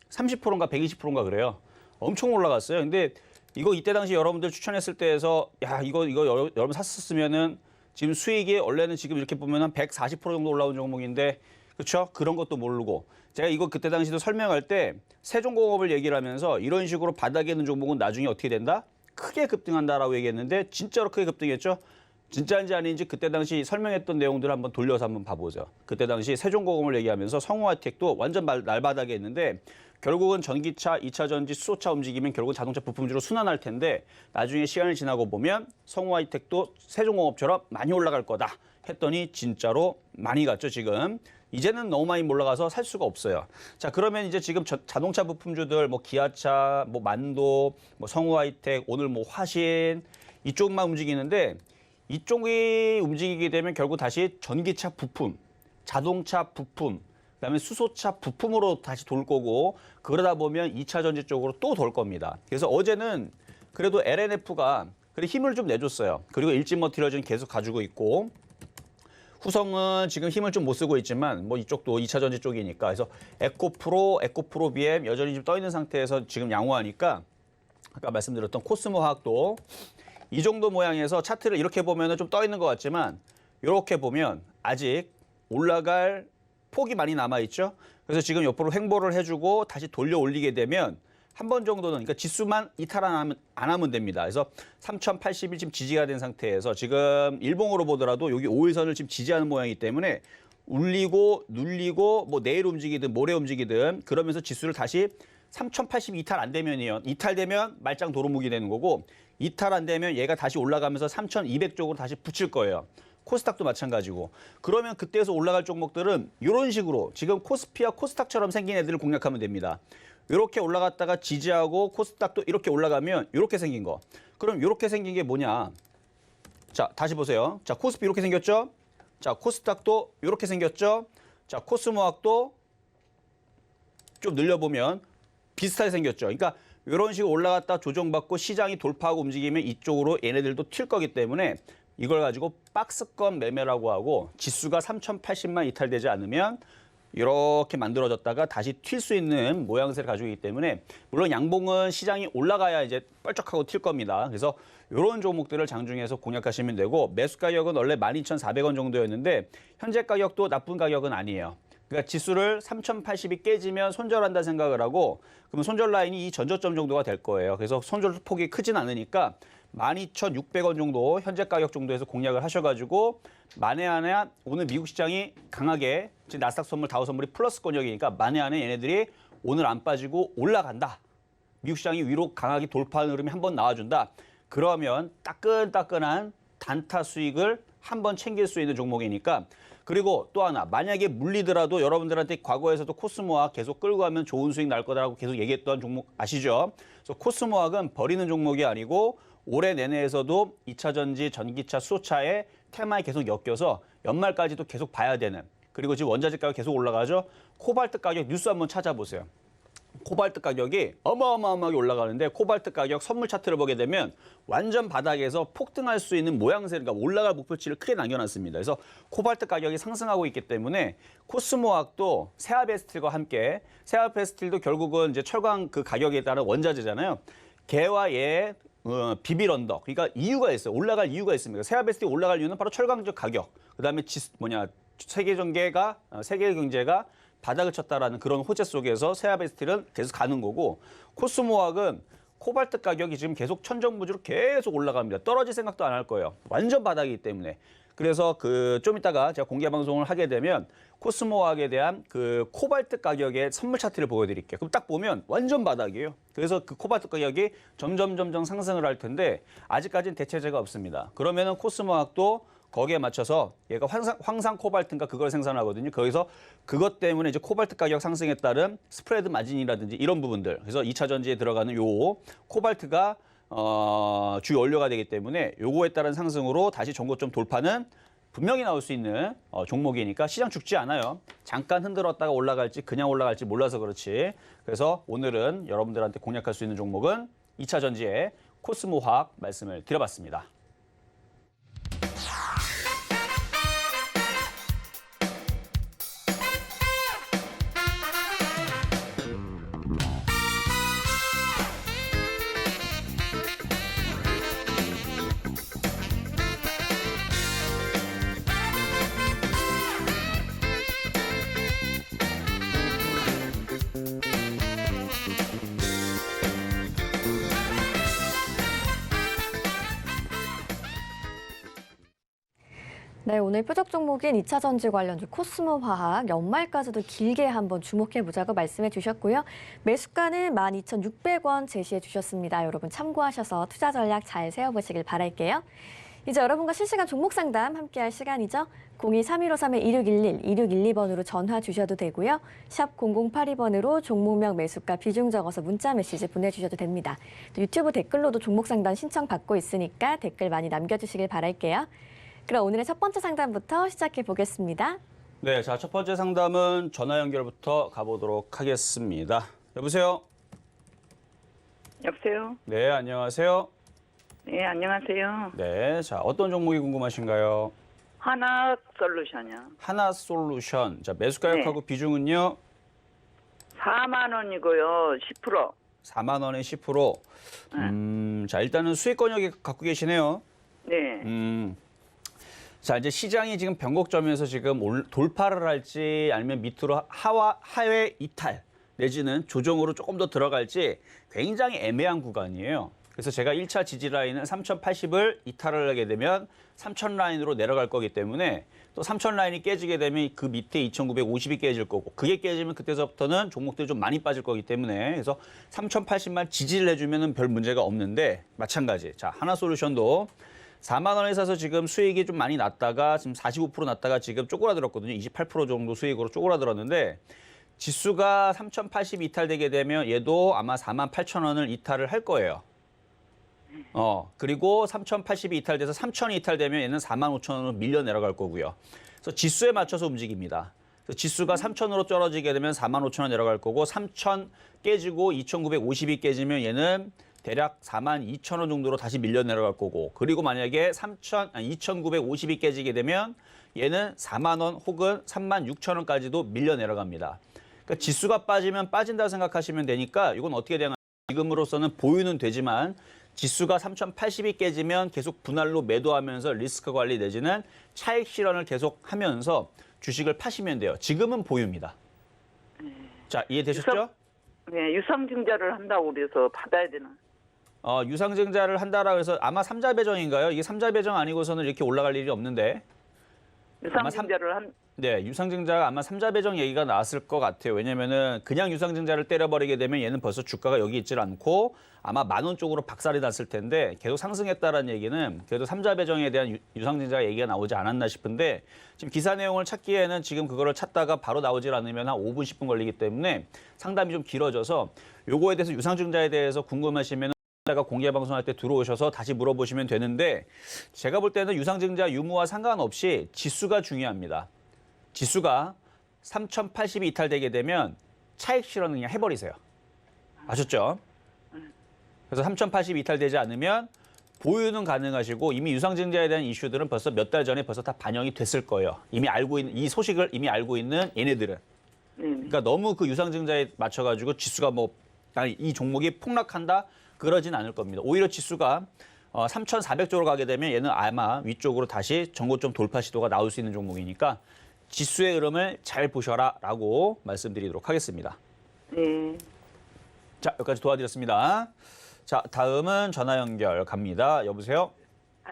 C: 130%인가 120%인가 그래요. 엄청 올라갔어요. 근데 이거 이때 당시 여러분들 추천했을 때에서 야 이거 여러분 샀었으면은 지금 수익이 원래는 지금 이렇게 보면 한 140% 정도 올라온 종목인데 그렇죠? 그런 것도 모르고 제가 이거 그때 당시도 설명할 때 세종공업을 얘기를 하면서 이런 식으로 바닥에 있는 종목은 나중에 어떻게 된다? 크게 급등한다라고 얘기했는데 진짜로 크게 급등했죠. 진짜인지 아닌지 그때 당시 설명했던 내용들을 한번 돌려서 한번 봐보죠. 그때 당시 세종공업을 얘기하면서 성우하이텍도 완전 날바닥에 있는데 결국은 전기차, 2차 전지, 수소차 움직이면 결국은 자동차 부품주로 순환할 텐데 나중에 시간이 지나고 보면 성우하이텍도 세종공업처럼 많이 올라갈 거다 했더니 진짜로 많이 갔죠 지금. 이제는 너무 많이 올라가서 살 수가 없어요. 자 그러면 이제 지금 자동차 부품주들 뭐 기아차, 뭐 만도, 뭐 성우하이텍, 오늘 뭐 화신 이쪽만 움직이는데 이쪽이 움직이게 되면 결국 다시 전기차 부품, 자동차 부품, 그다음에 수소차 부품으로 다시 돌 거고 그러다 보면 2차 전지 쪽으로 또 돌 겁니다. 그래서 어제는 그래도 LNF가 힘을 좀 내줬어요. 그리고 일진머티리얼즈는 계속 가지고 있고 후성은 지금 힘을 좀 못 쓰고 있지만 뭐 이쪽도 2차 전지 쪽이니까 그래서 에코프로 BM 여전히 좀 떠 있는 상태에서 지금 양호하니까 아까 말씀드렸던 코스모화학도 이 정도 모양에서 차트를 이렇게 보면 좀 떠 있는 것 같지만 이렇게 보면 아직 올라갈 폭이 많이 남아있죠. 그래서 지금 옆으로 횡보를 해주고 다시 돌려 올리게 되면 한 번 정도는 그러니까 지수만 이탈 안 하면 됩니다. 그래서 3080이 지금 지지가 된 상태에서 지금 일봉으로 보더라도 여기 5일선을 지금 지지하는 모양이기 때문에 울리고 눌리고 뭐 내일 움직이든 모레 움직이든 그러면서 지수를 다시 3080 이탈 안 되면이요. 이탈되면 말짱 도루묵이 되는 거고 이탈 안 되면 얘가 다시 올라가면서 3200 쪽으로 다시 붙일 거예요. 코스닥도 마찬가지고. 그러면 그때에서 올라갈 종목들은 이런 식으로 지금 코스피와 코스닥처럼 생긴 애들을 공략하면 됩니다. 이렇게 올라갔다가 지지하고 코스닥도 이렇게 올라가면 이렇게 생긴 거. 그럼 이렇게 생긴 게 뭐냐? 자, 다시 보세요. 자, 코스피 이렇게 생겼죠? 자, 코스닥도 이렇게 생겼죠? 자, 코스모학도 좀 늘려보면 비슷하게 생겼죠. 그러니까 이런 식으로 올라갔다 조정받고 시장이 돌파하고 움직이면 이쪽으로 얘네들도 튈 거기 때문에 이걸 가지고 박스권 매매라고 하고 지수가 3080만 이탈되지 않으면 이렇게 만들어졌다가 다시 튈 수 있는 모양새를 가지고 있기 때문에 물론 양봉은 시장이 올라가야 이제 뻘쩍하고 튈 겁니다. 그래서 이런 종목들을 장중에서 공략하시면 되고 매수 가격은 원래 12,400원 정도였는데 현재 가격도 나쁜 가격은 아니에요. 그러니까 지수를 3080이 깨지면 손절한다 생각을 하고 그러면 손절 라인이 이 전저점 정도가 될 거예요. 그래서 손절 폭이 크진 않으니까 12,600원 정도 현재 가격 정도에서 공략을 하셔가지고 만에 하나 오늘 미국 시장이 강하게 지금 나스닥 선물 다우 선물이 플러스 권역이니까 만에 하나 얘네들이 오늘 안 빠지고 올라간다. 미국 시장이 위로 강하게 돌파하는 흐름이 한번 나와준다. 그러면 따끈따끈한 단타 수익을 한번 챙길 수 있는 종목이니까 그리고 또 하나 만약에 물리더라도 여러분들한테 과거에서도 코스모학 계속 끌고 가면 좋은 수익 날 거다라고 계속 얘기했던 종목 아시죠? 그래서 코스모학은 버리는 종목이 아니고 올해 내내에서도 2차 전지, 전기차, 수소차의 테마에 계속 엮여서 연말까지도 계속 봐야 되는 그리고 지금 원자재 가격 계속 올라가죠? 코발트 가격 뉴스 한번 찾아보세요. 코발트 가격이 어마어마하게 올라가는데 코발트 가격 선물 차트를 보게 되면 완전 바닥에서 폭등할 수 있는 모양새, 그러니까 올라갈 목표치를 크게 남겨놨습니다. 그래서 코발트 가격이 상승하고 있기 때문에 코스모학도 세아베스틸과 함께 세아베스틸도 결국은 이제 철강 그 가격에 따른 원자재잖아요. 걔와 얘 비빌 언덕. 그러니까 이유가 있어요. 올라갈 이유가 있습니다. 세아베스틸 올라갈 이유는 바로 철강적 가격. 그다음에 세계 경제가 바닥을 쳤다라는 그런 호재 속에서 세아베스틸은 계속 가는 거고 코스모학은 코발트 가격이 지금 계속 천정부지로 계속 올라갑니다. 떨어질 생각도 안 할 거예요. 완전 바닥이기 때문에. 그래서 좀 이따가 제가 공개 방송을 하게 되면 코스모학에 대한 그 코발트 가격의 선물 차트를 보여드릴게요. 그럼 딱 보면 완전 바닥이에요. 그래서 그 코발트 가격이 점점 상승을 할 텐데 아직까지는 대체제가 없습니다. 그러면은 코스모학도 거기에 맞춰서 얘가 황산 코발트인가 그걸 생산하거든요. 거기서 그것 때문에 이제 코발트 가격 상승에 따른 스프레드 마진이라든지 이런 부분들. 그래서 2차 전지에 들어가는 요 코발트가 주 원료가 되기 때문에 요거에 따른 상승으로 다시 전고점 돌파는 분명히 나올 수 있는 종목이니까 시장 죽지 않아요. 잠깐 흔들었다가 올라갈지 그냥 올라갈지 몰라서 그렇지. 그래서 오늘은 여러분들한테 공략할 수 있는 종목은 2차 전지의 코스모화학 말씀을 드려봤습니다.
B: 네, 오늘 표적 종목인 2차 전지 관련주 코스모화학 연말까지도 길게 한번 주목해보자고 말씀해 주셨고요. 매수가는 12,600원 제시해 주셨습니다. 여러분 참고하셔서 투자 전략 잘 세워보시길 바랄게요. 이제 여러분과 실시간 종목 상담 함께할 시간이죠. 02-3153-2611, 2612번으로 전화 주셔도 되고요. 샵 0082번으로 종목명 매수가 비중 적어서 문자 메시지 보내주셔도 됩니다. 또 유튜브 댓글로도 종목 상담 신청받고 있으니까 댓글 많이 남겨주시길 바랄게요. 그럼 오늘의 첫 번째 상담부터 시작해 보겠습니다.
C: 네, 자, 첫 번째 상담은 전화 연결부터 가보도록 하겠습니다. 여보세요?
D: 여보세요?
C: 네, 안녕하세요.
D: 네, 안녕하세요.
C: 네, 자, 어떤 종목이 궁금하신가요?
D: 하나솔루션이요.
C: 하나솔루션. 자, 매수 가격하고 비중은요?
D: 4만 원이고요. 10%.
C: 4만 원에 10%. 자, 일단은 수익권역에 갖고 계시네요.
D: 네.
C: 자, 이제 시장이 지금 변곡점에서 지금 돌파를 할지 아니면 밑으로 하회 이탈 내지는 조정으로 조금 더 들어갈지 굉장히 애매한 구간이에요. 그래서 제가 1차 지지 라인은 3,080을 이탈을 하게 되면 3,000 라인으로 내려갈 거기 때문에 또 3,000 라인이 깨지게 되면 그 밑에 2,950이 깨질 거고 그게 깨지면 그때서부터는 종목들이 좀 많이 빠질 거기 때문에 그래서 3,080만 지지를 해주면 별 문제가 없는데 마찬가지. 자, 하나솔루션도 4만 원에 사서 지금 수익이 좀 많이 났다가 지금 45% 났다가 지금 쪼그라들었거든요. 28% 정도 수익으로 쪼그라들었는데 지수가 3,080 이탈되게 되면 얘도 아마 48,000원을 이탈을 할 거예요. 그리고 3,080이 이탈돼서 3,000이 이탈되면 얘는 45,000원으로 밀려 내려갈 거고요. 그래서 지수에 맞춰서 움직입니다. 그래서 지수가 3,000으로 떨어지게 되면 45,000원 내려갈 거고 3,000 깨지고 2,950이 깨지면 얘는 대략 42,000원 정도로 다시 밀려 내려갈 거고 그리고 만약에 2,950이 깨지게 되면 얘는 4만 원 혹은 36,000원까지도 밀려 내려갑니다. 그러니까 지수가 빠지면 빠진다고 생각하시면 되니까 이건 어떻게 되냐 지금으로서는 보유는 되지만 지수가 3,080이 깨지면 계속 분할로 매도하면서 리스크 관리 내지는 차익 실현을 계속 하면서 주식을 파시면 돼요. 지금은 보유입니다. 자, 이해되셨죠?
D: 네, 유상증자를 한다고 그래서 받아야 되나?
C: 유상증자를 한다라고 해서 아마 삼자 배정인가요? 이게 삼자 배정 아니고서는 이렇게 올라갈 일이 없는데.
D: 유상증자를
C: 네, 유상증자가 아마 삼자 배정 얘기가 나왔을 것 같아요. 왜냐면은 그냥 유상증자를 때려버리게 되면 얘는 벌써 주가가 여기 있질 않고 아마 10,000원 쪽으로 박살이 났을 텐데 계속 상승했다라는 얘기는 그래도 삼자 배정에 대한 유상증자 얘기가 나오지 않았나 싶은데 지금 기사 내용을 찾기에는 지금 그거를 찾다가 바로 나오질 않으면 한 5분, 10분 걸리기 때문에 상담이 좀 길어져서 요거에 대해서 유상증자에 대해서 궁금하시면 가 공개 방송할 때 들어오셔서 다시 물어보시면 되는데 제가 볼 때는 유상증자 유무와 상관없이 지수가 중요합니다. 지수가 3,080이 이탈되게 되면 차익 실현을 그냥 해버리세요. 아셨죠? 그래서 3,080 이탈되지 않으면 보유는 가능하시고 이미 유상증자에 대한 이슈들은 벌써 몇 달 전에 벌써 다 반영이 됐을 거예요. 이미 알고 있는 이 소식을 이미 알고 있는 얘네들은. 그러니까 너무 그 유상증자에 맞춰가지고 지수가 이 종목이 폭락한다. 그러진 않을 겁니다. 오히려 지수가 3,400쪽으로 가게 되면 얘는 아마 위쪽으로 다시 전고점 돌파 시도가 나올 수 있는 종목이니까 지수의 흐름을 잘 보셔라라고 말씀드리도록 하겠습니다.
D: 네.
C: 자, 여기까지 도와드렸습니다. 자, 다음은 전화 연결 갑니다. 여보세요?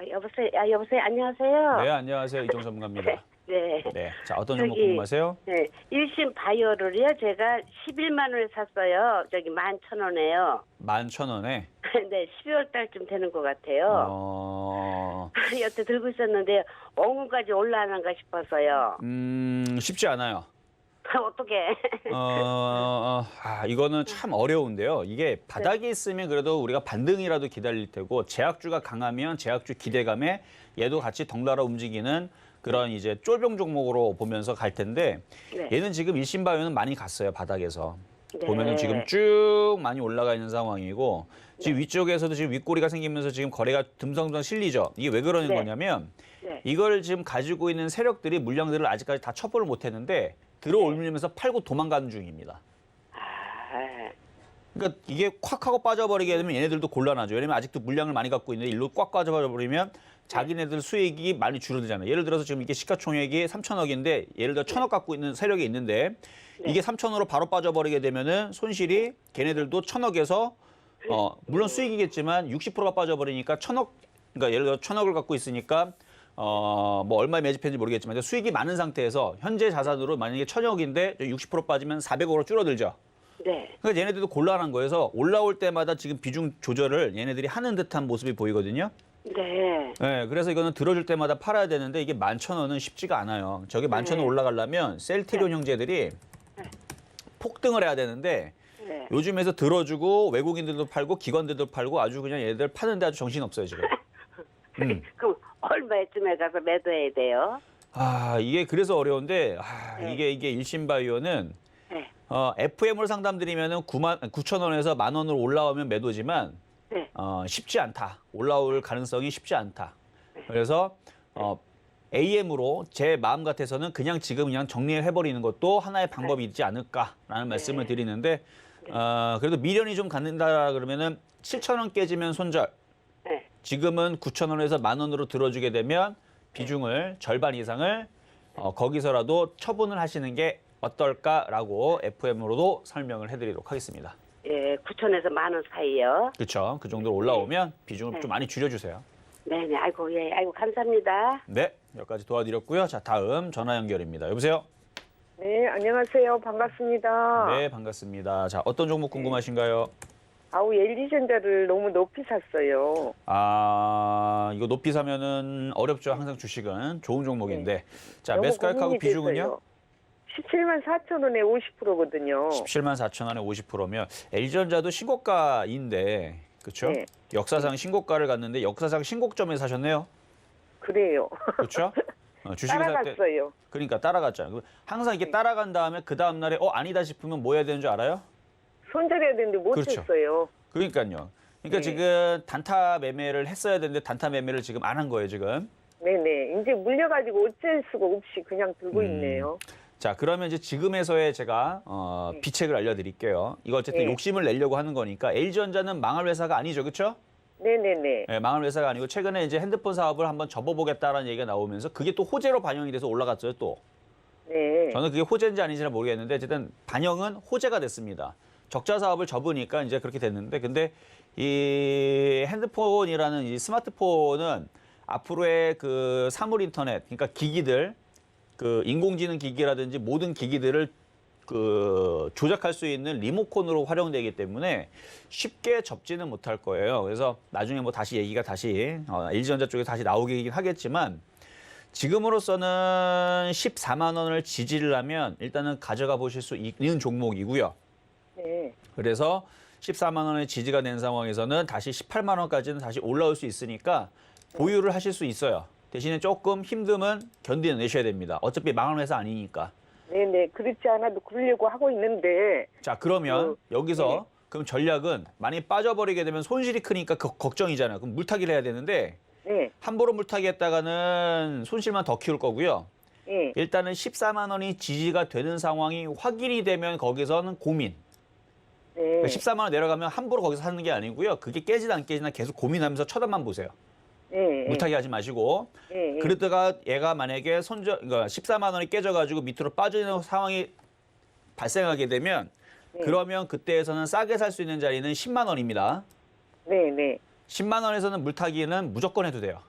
E: 여보세요. 여보세요. 안녕하세요.
C: 네, 안녕하세요. 이종 전문가입니다.
E: 네.
C: 네, 자, 어떤 종목
E: 저기,
C: 궁금하세요?
E: 네. 일신 바이오를요. 제가 11만 원에 샀어요. 저기 11,000원에요.
C: 11,000원에.
E: 네, 12월 달쯤 되는 것 같아요. 여태 들고 있었는데 원금까지 올라가는가 싶어서요.
C: 쉽지 않아요.
E: 어떻게?
C: 이거는 참 어려운데요. 이게 바닥에 있으면 그래도 우리가 반등이라도 기다릴 테고 제약주가 강하면 제약주 기대감에 얘도 같이 덩달아 움직이는 그런 이제 쫄병 종목으로 보면서 갈 텐데
E: 네.
C: 얘는 지금 일신바이오는 많이 갔어요. 바닥에서.
E: 네.
C: 보면은 지금 쭉 많이 올라가 있는 상황이고 지금 위쪽에서도 지금 윗꼬리가 생기면서 지금 거래가 듬성듬성 실리죠. 이게 왜 그러는
E: 네.
C: 거냐면
E: 네.
C: 이걸 지금 가지고 있는 세력들이 물량들을 아직까지 다 첩보를 못 했는데 들어올리면서 팔고 도망가는 중입니다.
E: 아,
C: 그러니까 이게 콱 하고 빠져버리게 되면 얘네들도 곤란하죠. 왜냐면 아직도 물량을 많이 갖고 있는데 일로 꽉 빠져버리면 자기네들 수익이 많이 줄어들잖아요. 예를 들어서 지금 이게 시가총액이 3천억인데 예를 들어 1,000억 갖고 있는 세력이 있는데 이게 3천억으로 바로 빠져버리게 되면은 손실이 걔네들도 1,000억에서 물론 수익이겠지만 60%가 빠져버리니까 1,000억 그러니까 예를 들어 1,000억을 갖고 있으니까 뭐 얼마에 매집했는지 모르겠지만 수익이 많은 상태에서 현재 자산으로 만약에 1,000억인데 60% 빠지면 400억으로 줄어들죠.
E: 네.
C: 그러니까 얘네들도 곤란한 거여서 올라올 때마다 지금 비중 조절을 얘네들이 하는 듯한 모습이 보이거든요.
E: 네.
C: 네, 그래서 이거는 들어줄 때마다 팔아야 되는데 이게 11,000원은 쉽지가 않아요. 저게 11,000원 올라가려면 셀트리온 형제들이 폭등을 해야 되는데
E: 네.
C: 요즘에서 들어주고 외국인들도 팔고 기관들도 팔고 아주 그냥 얘들 파는데 아주 정신없어요 지금.
E: 그럼 얼마쯤에 가서 매도해야 돼요?
C: 이게 그래서 어려운데
E: 네.
C: 이게 일신바이오는
E: 네.
C: FM으로 상담드리면은 9,000원에서 10,000원으로 올라오면 매도지만
E: 네.
C: 쉽지 않다. 올라올 가능성이 쉽지 않다. 그래서 AM으로 제 마음 같아서는 그냥 지금 그냥 정리해버리는 것도 하나의 방법이 있지 않을까라는 말씀을 드리는데 그래도 미련이 좀 갖는다 그러면은 7,000원 깨지면 손절.
E: 네.
C: 지금은 9,000원에서 10,000원으로 들어주게 되면 비중을 절반 이상을 거기서라도 처분을 하시는 게 어떨까라고 FM으로도 설명을 해드리도록 하겠습니다.
E: 예, 9천에서 10,000원 사이요.
C: 그렇죠. 그 정도로 올라오면 비중을 좀 많이 줄여주세요.
E: 네네. 아이고, 예. 아이고, 감사합니다.
C: 네, 여기까지 도와드렸고요. 자, 다음 전화 연결입니다. 여보세요?
F: 네, 안녕하세요. 반갑습니다.
C: 네, 반갑습니다. 자, 어떤 종목 궁금하신가요?
F: LG전자를 너무 높이 샀어요.
C: 이거 높이 사면은 어렵죠. 항상 주식은 좋은 종목인데. 자,
F: 너무
C: 매수가격하고
F: 고민이
C: 비중은요?
F: 됐어요. 17만 4천 원에 50%거든요.
C: 17만 4천 원에 50%면 LG전자도 신고가인데, 그렇죠?
F: 네.
C: 역사상 신고가를 갔는데 역사상 신고점에 사셨네요.
F: 그래요.
C: 그렇죠? 주식을 살 때
F: 따라갔어요.
C: 그러니까 따라갔잖아요. 항상 이렇게 따라간 다음에 그 다음 날에 아니다 싶으면 뭐 해야 되는 줄 알아요?
F: 손절해야 되는데 못했어요.
C: 그러니까요. 그러니까
F: 네.
C: 지금 단타 매매를 했어야 되는데 단타 매매를 지금 안 한 거예요, 지금.
F: 네네. 이제 물려가지고 어쩔 수가 없이 그냥 들고 있네요.
C: 자, 그러면 이제 지금에서의 제가 비책을 알려드릴게요. 이거 어쨌든
F: 네.
C: 욕심을 내려고 하는 거니까 LG전자는 망할 회사가 아니죠, 그렇죠?
F: 네네네.
C: 네, 망할 회사가 아니고 최근에 이제 핸드폰 사업을 한번 접어보겠다라는 얘기가 나오면서 그게 또 호재로 반영이 돼서 올라갔어요, 또.
F: 네.
C: 저는 그게 호재인지 아닌지는 모르겠는데 어쨌든 반영은 호재가 됐습니다. 적자 사업을 접으니까 이제 그렇게 됐는데 근데 이 핸드폰이라는 이 스마트폰은 앞으로의 그 사물 인터넷, 그러니까 기기들, 그 인공지능 기기라든지 모든 기기들을 그 조작할 수 있는 리모컨으로 활용되기 때문에 쉽게 접지는 못할 거예요. 그래서 나중에 뭐 다시 얘기가 다시 LG전자 쪽에 다시 나오긴 하겠지만 지금으로서는 14만 원을 지지를 하면 일단은 가져가 보실 수 있는 종목이고요.
F: 네.
C: 그래서 14만 원의 지지가 된 상황에서는 다시 18만 원까지는 다시 올라올 수 있으니까 보유를 하실 수 있어요. 대신에 조금 힘듦은 견뎌내셔야 됩니다. 어차피 망할 회사 아니니까.
F: 네네. 그렇지 않아도 그러려고 하고 있는데.
C: 자, 그러면 여기서 그럼 전략은 많이 빠져버리게 되면 손실이 크니까 걱정이잖아요. 그럼 물타기를 해야 되는데
F: 네.
C: 함부로 물타기 했다가는 손실만 더 키울 거고요.
F: 네.
C: 일단은 14만 원이 지지가 되는 상황이 확인이 되면 거기서는 고민.
F: 네.
C: 14만 원 내려가면 함부로 거기서 사는 게 아니고요. 그게 깨지나 안 깨지나 계속 고민하면서 쳐다만 보세요.
F: 예,
C: 물타기 하지 마시고.
F: 예, 예.
C: 그러다가 얘가 만약에 그러니까 14만 원이 깨져가지고 밑으로 빠지는 상황이 발생하게 되면 그러면 그때에서는 싸게 살 수 있는 자리는 10만 원입니다.
F: 네, 네.
C: 10만 원에서는 물타기는 무조건 해도 돼요.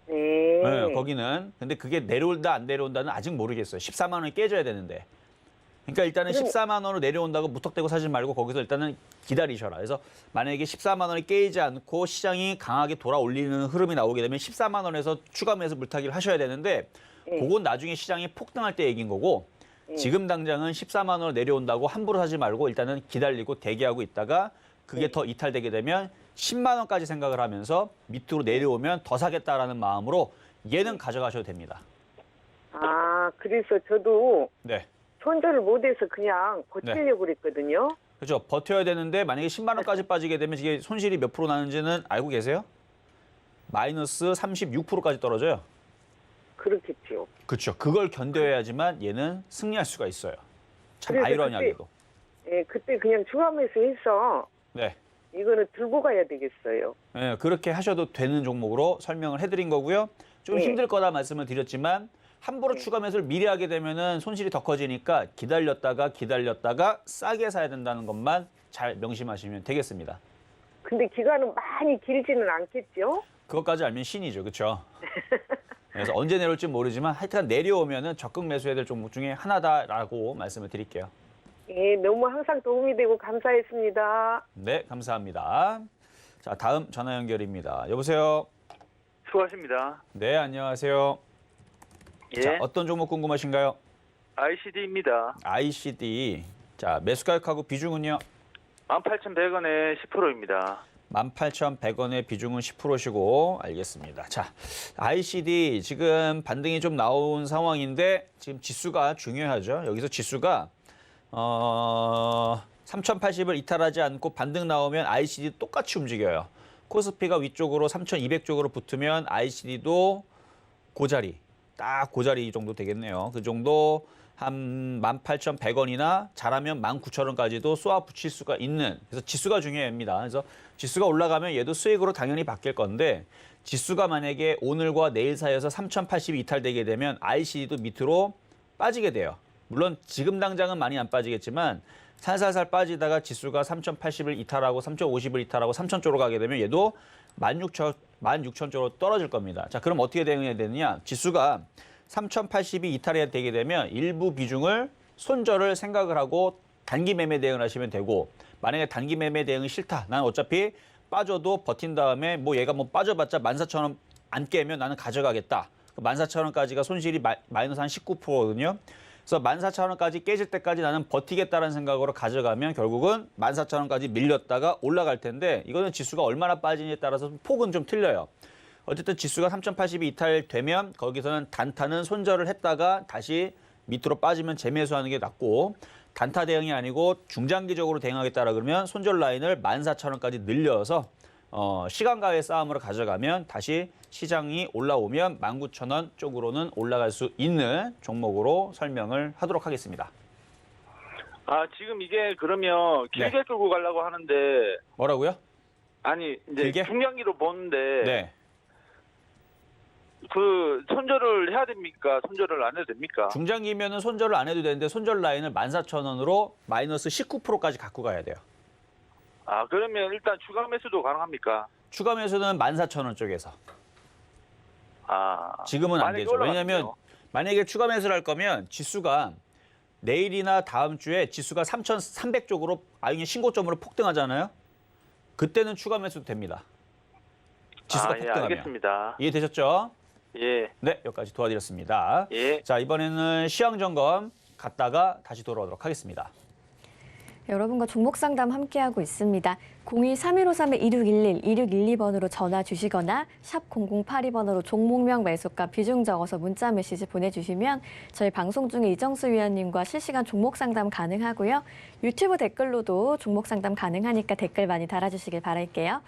F: 네.
C: 네, 거기는. 근데 그게 내려온다 안 내려온다는 아직 모르겠어요. 14만 원이 깨져야 되는데. 그러니까 일단은 14만 원으로 내려온다고 무턱대고 사지 말고 거기서 일단은 기다리셔라. 그래서 만약에 14만 원이 깨지지 않고 시장이 강하게 돌아올리는 흐름이 나오게 되면 14만 원에서 추가 매수 물타기를 하셔야 되는데 그건 나중에 시장이 폭등할 때 얘기인 거고 지금 당장은 14만 원으로 내려온다고 함부로 사지 말고 일단은 기다리고 대기하고 있다가 그게 더 이탈되게 되면 10만 원까지 생각을 하면서 밑으로 내려오면 더 사겠다라는 마음으로 얘는 가져가셔도 됩니다.
F: 아, 그래서 저도
C: 네.
F: 손절을 못해서 그냥 버티려고 그랬거든요.
C: 그렇죠. 버텨야 되는데 만약에 10만 원까지 빠지게 되면 이게 손실이 몇 프로 나는지는 알고 계세요? 마이너스 36%까지 떨어져요.
F: 그렇겠죠.
C: 그렇죠. 그걸 견뎌야지만 얘는 승리할 수가 있어요. 참
F: 그래서
C: 아이러니하게도.
F: 예, 그때 그냥 추가매수 해서
C: 네.
F: 이거는 들고 가야 되겠어요.
C: 네, 그렇게 하셔도 되는 종목으로 설명을 해드린 거고요. 좀
F: 네.
C: 힘들 거다 말씀을 드렸지만 함부로 추가 매수를 미리 하게 되면은 손실이 더 커지니까 기다렸다가 싸게 사야 된다는 것만 잘 명심하시면 되겠습니다.
F: 근데 기간은 많이 길지는 않겠죠?
C: 그것까지 알면 신이죠, 그렇죠? 그래서 언제 내려올지 모르지만 하여튼 내려오면은 적극 매수해야 될 종목 중에 하나다라고 말씀을 드릴게요.
F: 예, 너무 항상 도움이 되고 감사했습니다.
C: 네, 감사합니다. 자, 다음 전화 연결입니다. 여보세요.
G: 수고하십니다.
C: 네, 안녕하세요.
G: 예,
C: 자, 어떤 종목 궁금하신가요?
G: ICD입니다.
C: ICD. 자, 매수 가격하고 비중은요?
G: 18,100원에 10%입니다.
C: 18,100원의 비중은 10%시고 알겠습니다. 자, ICD 지금 반등이 좀 나온 상황인데 지금 지수가 중요하죠. 여기서 지수가 3,080을 이탈하지 않고 반등 나오면 ICD 똑같이 움직여요. 코스피가 위쪽으로 3,200쪽으로 붙으면 ICD도 고자리, 딱 고자리 정도 되겠네요. 그 정도 한 18,100원이나 잘하면 19,000원까지도 쏘아 붙일 수가 있는, 그래서 지수가 중요합니다. 그래서 지수가 올라가면 얘도 수익으로 당연히 바뀔 건데 지수가 만약에 오늘과 내일 사이에서 3,080이 이탈되게 되면 ICD도 밑으로 빠지게 돼요. 물론 지금 당장은 많이 안 빠지겠지만 살살살 빠지다가 지수가 3,080을 이탈하고 3,050을 이탈하고 3,000쪽으로 가게 되면 얘도 16,000쪽으로 떨어질 겁니다. 자, 그럼 어떻게 대응해야 되느냐? 지수가 3,080이 이탈해야 되게 되면 일부 비중을 손절을 생각을 하고 단기 매매 대응을 하시면 되고, 만약에 단기 매매 대응이 싫다. 난 어차피 빠져도 버틴 다음에 뭐 얘가 뭐 빠져봤자 14,000원 안 깨면 나는 가져가겠다. 14,000원까지가 손실이 마이너스 한 19%거든요. 그래서 14,000원까지 깨질 때까지 나는 버티겠다는 생각으로 가져가면 결국은 14,000원까지 밀렸다가 올라갈 텐데, 이거는 지수가 얼마나 빠지냐에 따라서 폭은 좀 틀려요. 어쨌든 지수가 3,080이 이탈되면 거기서는 단타는 손절을 했다가 다시 밑으로 빠지면 재매수하는 게 낫고, 단타 대응이 아니고 중장기적으로 대응하겠다라 그러면 손절 라인을 14,000원까지 늘려서 시간과의 싸움으로 가져가면 다시 시장이 올라오면 19,000원 쪽으로는 올라갈 수 있는 종목으로 설명을 하도록 하겠습니다.
G: 아, 지금 이게 그러면 길게
C: 네.
G: 끌고 가려고 하는데,
C: 뭐라고요?
G: 아니, 이제
C: 길게?
G: 중장기로 보는데,
C: 네.
G: 그 손절을 해야 됩니까? 손절을 안 해도 됩니까?
C: 중장기면은 손절을 안 해도 되는데 손절 라인을 14,000원으로 마이너스 19%까지 갖고 가야 돼요.
G: 아, 그러면 일단 추가 매수도 가능합니까?
C: 추가 매수는 14,000원 쪽에서.
G: 아,
C: 지금은 안
G: 만약에
C: 되죠.
G: 올라가면요?
C: 왜냐하면 만약에 추가 매수를 할 거면 지수가 내일이나 다음 주에 지수가 3,300쪽으로 아예 신고점으로 폭등하잖아요. 그때는 추가 매수도 됩니다. 지수가
G: 예,
C: 폭등하면.
G: 알겠습니다.
C: 이해되셨죠?
G: 예,
C: 네, 여기까지 도와드렸습니다.
G: 예.
C: 자, 이번에는 시황 점검 갔다가 다시 돌아오도록 하겠습니다.
B: 여러분과 종목 상담 함께하고 있습니다. 02-3153-2611, 2612번으로 전화 주시거나 샵 0082번으로 종목명 매수가 비중 적어서 문자 메시지 보내주시면 저희 방송 중에 이정수 위원님과 실시간 종목 상담 가능하고요. 유튜브 댓글로도 종목 상담 가능하니까 댓글 많이 달아주시길 바랄게요.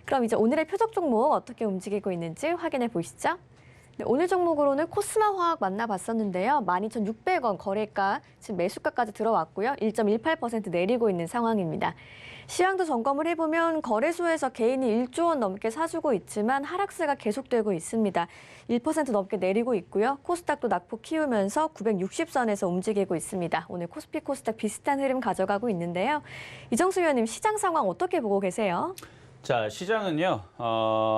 B: 그럼 이제 오늘의 표적 종목 어떻게 움직이고 있는지 확인해 보시죠. 네, 오늘 종목으로는 코스마 화학 만나봤었는데요. 12,600원 거래가, 지금 매수가까지 들어왔고요. 1.18% 내리고 있는 상황입니다. 시황도 점검을 해보면 거래소에서 개인이 1조 원 넘게 사주고 있지만 하락세가 계속되고 있습니다. 1% 넘게 내리고 있고요. 코스닥도 낙폭 키우면서 960선에서 움직이고 있습니다. 오늘 코스피 코스닥 비슷한 흐름 가져가고 있는데요. 이정수 위원님, 시장 상황 어떻게 보고 계세요?
C: 자, 시장은요,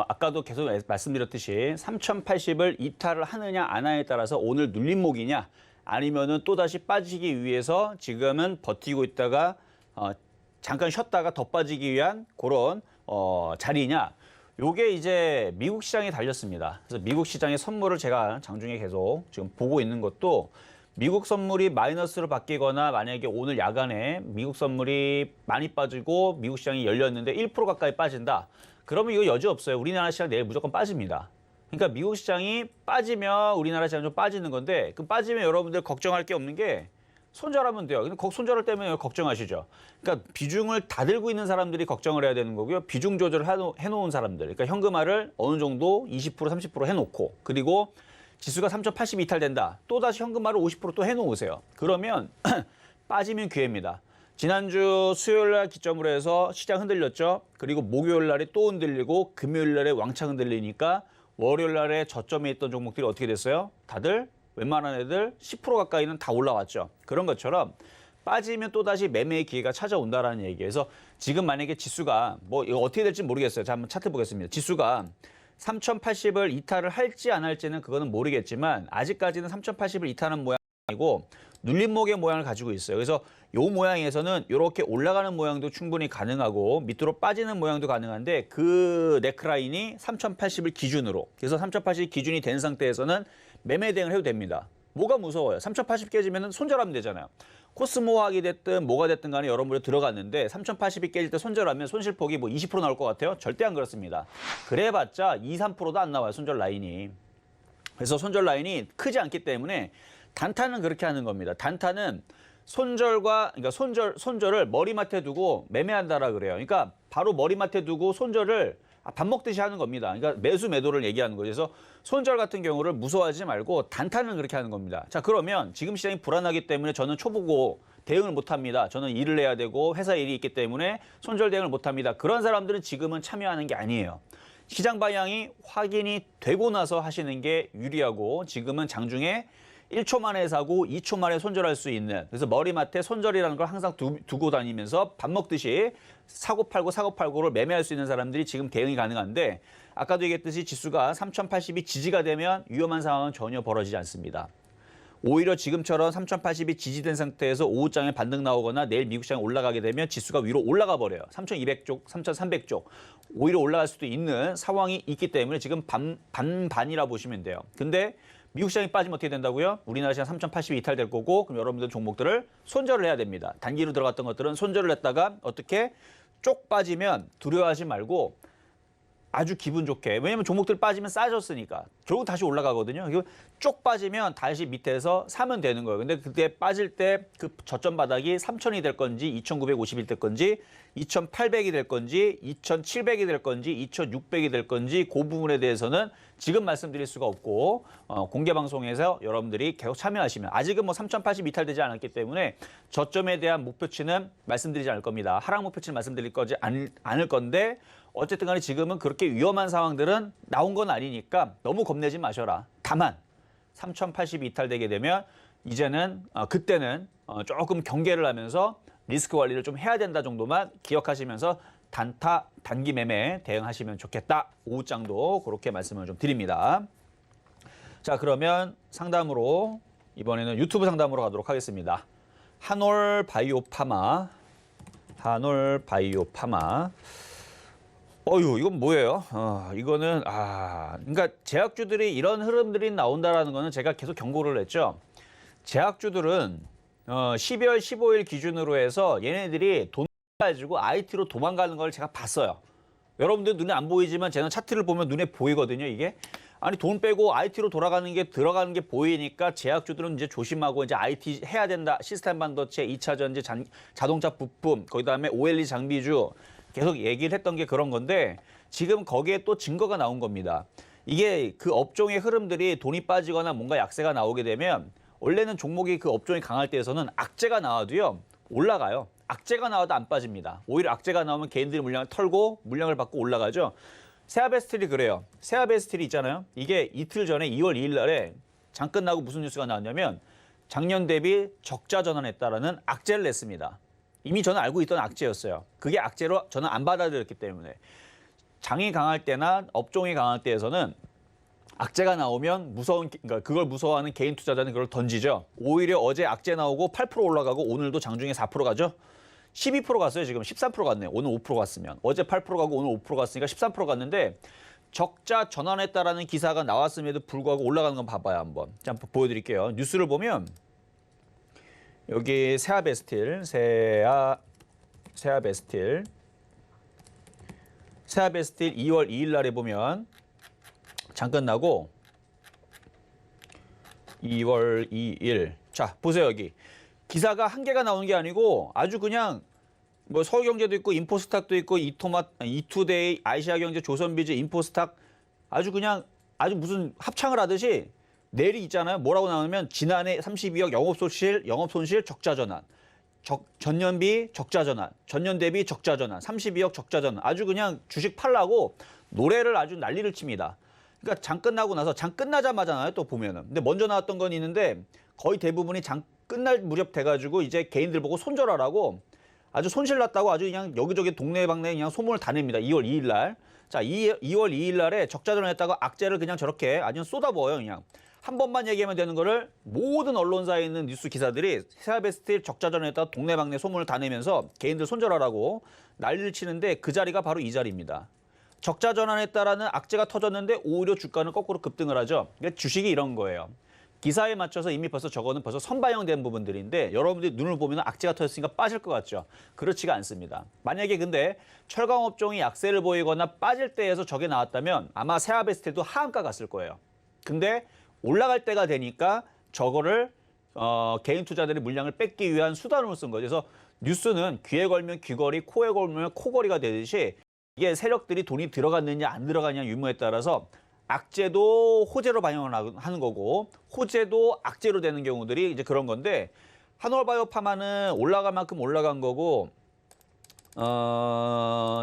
C: 아까도 계속 말씀드렸듯이 3,080을 이탈을 하느냐 안 하느냐에 따라서 오늘 눌림목이냐 아니면은 또다시 빠지기 위해서 지금은 버티고 있다가 잠깐 쉬었다가 더 빠지기 위한 그런 자리냐. 요게 이제 미국 시장에 달렸습니다. 그래서 미국 시장의 선물을 제가 장중에 계속 지금 보고 있는 것도 미국 선물이 마이너스로 바뀌거나 만약에 오늘 야간에 미국 선물이 많이 빠지고 미국 시장이 열렸는데 1% 가까이 빠진다. 그러면 이거 여지 없어요. 우리나라 시장 내일 무조건 빠집니다. 그러니까 미국 시장이 빠지면 우리나라 시장 좀 빠지는 건데 그 빠지면 여러분들 걱정할 게 없는 게 손절하면 돼요. 근데 손절을 때문에 걱정하시죠. 그러니까 비중을 다 들고 있는 사람들이 걱정을 해야 되는 거고요. 비중 조절을 해놓은 사람들. 그러니까 현금화를 어느 정도 20% 30% 해놓고 그리고 지수가 3,080 이탈된다. 또다시 현금화를 50% 또 해놓으세요. 그러면 빠지면 기회입니다. 지난주 수요일 날 기점으로 해서 시장 흔들렸죠. 그리고 목요일 날에 또 흔들리고 금요일 날에 왕창 흔들리니까 월요일 날에 저점에 있던 종목들이 어떻게 됐어요? 다들 웬만한 애들 10% 가까이는 다 올라왔죠. 그런 것처럼 빠지면 또다시 매매의 기회가 찾아온다라는 얘기예요. 그래서 지금 만약에 지수가 뭐 이거 어떻게 될지 모르겠어요. 자, 한번 차트 보겠습니다. 지수가 3,080을 이탈을 할지 안 할지는 그거는 모르겠지만 아직까지는 3,080을 이탈하는 모양이고 눌림목의 모양을 가지고 있어요. 그래서 이 모양에서는 이렇게 올라가는 모양도 충분히 가능하고 밑으로 빠지는 모양도 가능한데 그 네크라인이 3,080을 기준으로 그래서 3,080이 기준이 된 상태에서는 매매 대응을 해도 됩니다. 뭐가 무서워요? 3,080 깨지면 손절하면 되잖아요. 코스모학이 됐든 뭐가 됐든 간에 여러분들이 들어갔는데 3,080이 깨질 때 손절하면 손실폭이 뭐 20% 나올 것 같아요? 절대 안 그렇습니다. 그래봤자 2, 3%도 안 나와요. 손절 라인이. 그래서 손절 라인이 크지 않기 때문에 단타는 그렇게 하는 겁니다. 단타는 그러니까 손절을 머리맡에 두고 매매한다라 그래요. 그러니까 바로 머리맡에 두고 손절을 밥 먹듯이 하는 겁니다. 그러니까 매수 매도를 얘기하는 거죠. 그래서 손절 같은 경우를 무서워하지 말고 단타는 그렇게 하는 겁니다. 자, 그러면 지금 시장이 불안하기 때문에 저는 초보고 대응을 못합니다. 저는 일을 해야 되고 회사 일이 있기 때문에 손절 대응을 못합니다. 그런 사람들은 지금은 참여하는 게 아니에요. 시장 방향이 확인이 되고 나서 하시는 게 유리하고 지금은 장중에 1초 만에 사고 2초 만에 손절할 수 있는 그래서 머리맡에 손절이라는 걸 항상 두고 다니면서 밥 먹듯이 사고 팔고를 매매할 수 있는 사람들이 지금 대응이 가능한데 아까도 얘기했듯이 지수가 3,080이 지지가 되면 위험한 상황은 전혀 벌어지지 않습니다. 오히려 지금처럼 3,080이 지지된 상태에서 오후장에 반등 나오거나 내일 미국 시장에 올라가게 되면 지수가 위로 올라가 버려요. 3,200쪽, 3,300쪽 오히려 올라갈 수도 있는 상황이 있기 때문에 지금 반반이라 보시면 돼요. 근데 미국 시장이 빠지면 어떻게 된다고요? 우리나라 시장 3,080이 이탈될 거고 그럼 여러분들 종목들을 손절을 해야 됩니다. 단기로 들어갔던 것들은 손절을 했다가 어떻게 쪽 빠지면 두려워하지 말고 아주 기분 좋게 왜냐면 종목들 빠지면 싸졌으니까 결국 다시 올라가거든요. 쪽 빠지면 다시 밑에서 사면 되는 거예요. 근데 그때 빠질 때 그 저점 바닥이 3,000이 될 건지 2,950일 될 건지 2,800이 될 건지 2,700이 될 건지 2,600이 될 건지 그 부분에 대해서는 지금 말씀드릴 수가 없고 공개 방송에서 여러분들이 계속 참여하시면 아직은 뭐 3,080 이탈되지 않았기 때문에 저점에 대한 목표치는 말씀드리지 않을 겁니다. 하락 목표치는 말씀드릴 거지 않을 건데 어쨌든 간에 지금은 그렇게 위험한 상황들은 나온 건 아니니까 너무 겁내지 마셔라. 다만 3,080이 이탈되게 되면 이제는 그때는 조금 경계를 하면서 리스크 관리를 좀 해야 된다 정도만 기억하시면서 단타, 단기 매매 대응하시면 좋겠다. 오후장도 그렇게 말씀을 좀 드립니다. 자, 그러면 상담으로 이번에는 유튜브 상담으로 가도록 하겠습니다. 한올바이오파마. 이건 뭐예요? 이거는 그러니까 제약주들이 이런 흐름들이 나온다라는 거는 제가 계속 경고를 했죠. 제약주들은 12월 15일 기준으로 해서 얘네들이 돈 가지고 IT로 도망가는 걸 제가 봤어요. 여러분들 눈에 안 보이지만 제가 차트를 보면 눈에 보이거든요, 이게. 아니 돈 빼고 IT로 들어가는 게 보이니까 제약주들은 이제 조심하고 이제 IT 해야 된다. 시스템 반도체, 2차 전지, 자동차 부품, 그다음에 OLED 장비주 계속 얘기를 했던 게 그런 건데 지금 거기에 또 증거가 나온 겁니다. 이게 그 업종의 흐름들이 돈이 빠지거나 뭔가 약세가 나오게 되면 원래는 종목이 그 업종이 강할 때에서는 악재가 나와도요 올라가요. 악재가 나와도 안 빠집니다. 오히려 악재가 나오면 개인들이 물량을 털고 물량을 받고 올라가죠. 세아베스틸이 그래요. 세아베스틸이 있잖아요. 이게 이틀 전에 2월 2일 날에 장 끝나고 무슨 뉴스가 나왔냐면 작년 대비 적자 전환했다라는 악재를 냈습니다. 이미 저는 알고 있던 악재였어요. 그게 악재로 저는 안 받아들였기 때문에. 장이 강할 때나 업종이 강할 때에서는 악재가 나오면 그러니까 그걸 무서워하는 개인 투자자는 그걸 던지죠. 오히려 어제 악재 나오고 8% 올라가고 오늘도 장중에 4% 가죠. 12% 갔어요. 지금 13% 갔네요. 오늘 5% 갔으면. 어제 8% 가고 오늘 5% 갔으니까 13% 갔는데 적자 전환했다라는 기사가 나왔음에도 불구하고 올라가는 건 봐봐요. 한번. 자, 한번 보여드릴게요. 뉴스를 보면 여기 세아베스틸 세아베스틸 2월 2일 날에 보면 장 끝나고 2월 2일. 자, 보세요. 여기. 기사가 한 개가 나오는 게 아니고 아주 그냥 뭐 서울경제도 있고 인포스탁도 있고 이투데이, 아시아경제, 조선비즈, 인포스탁 아주 그냥 아주 무슨 합창을 하듯이 내일이 있잖아요. 뭐라고 나오면 지난해 32억 영업손실 적자 전환. 전년비 적자 전환, 전년 대비 적자 전환, 32억 적자 전환. 아주 그냥 주식 팔라고 노래를 아주 난리를 칩니다. 그러니까 장 끝나고 나서 장 끝나자마자나요. 또 보면은. 근데 먼저 나왔던 건 있는데 거의 대부분이 장 끝날 무렵 돼가지고 이제 개인들 보고 손절하라고 아주 손실 났다고 아주 그냥 여기저기 동네방네 그냥 소문을 다 냅니다. 2월 2일 날. 자, 2월 2일 날에 적자 전환했다고 악재를 그냥 저렇게 아주 쏟아부어요. 그냥. 한 번만 얘기하면 되는 거를 모든 언론사에 있는 뉴스 기사들이 세아베스틸 적자 전환했다고 동네방네 소문을 다 내면서 개인들 손절하라고 난리를 치는데 그 자리가 바로 이 자리입니다. 적자 전환했다라는 악재가 터졌는데 오히려 주가는 거꾸로 급등을 하죠. 그러니까 주식이 이런 거예요. 기사에 맞춰서 이미 저거는 벌써 선반영된 부분들인데 여러분들이 눈을 보면 악재가 터졌으니까 빠질 것 같죠. 그렇지가 않습니다. 만약에 근데 철강업종이 약세를 보이거나 빠질 때에서 저게 나왔다면 아마 세아베스틸도 하한가 갔을 거예요. 근데 올라갈 때가 되니까 저거를 개인 투자들이 물량을 뺏기 위한 수단으로 쓴 거죠. 그래서 뉴스는 귀에 걸면 귀걸이, 코에 걸면 코걸이가 되듯이 이게 세력들이 돈이 들어갔느냐 안 들어가느냐 유무에 따라서 악재도 호재로 반영을 하는 거고 호재도 악재로 되는 경우들이 이제 그런 건데 한올바이오파마는 올라갈 만큼 올라간 거고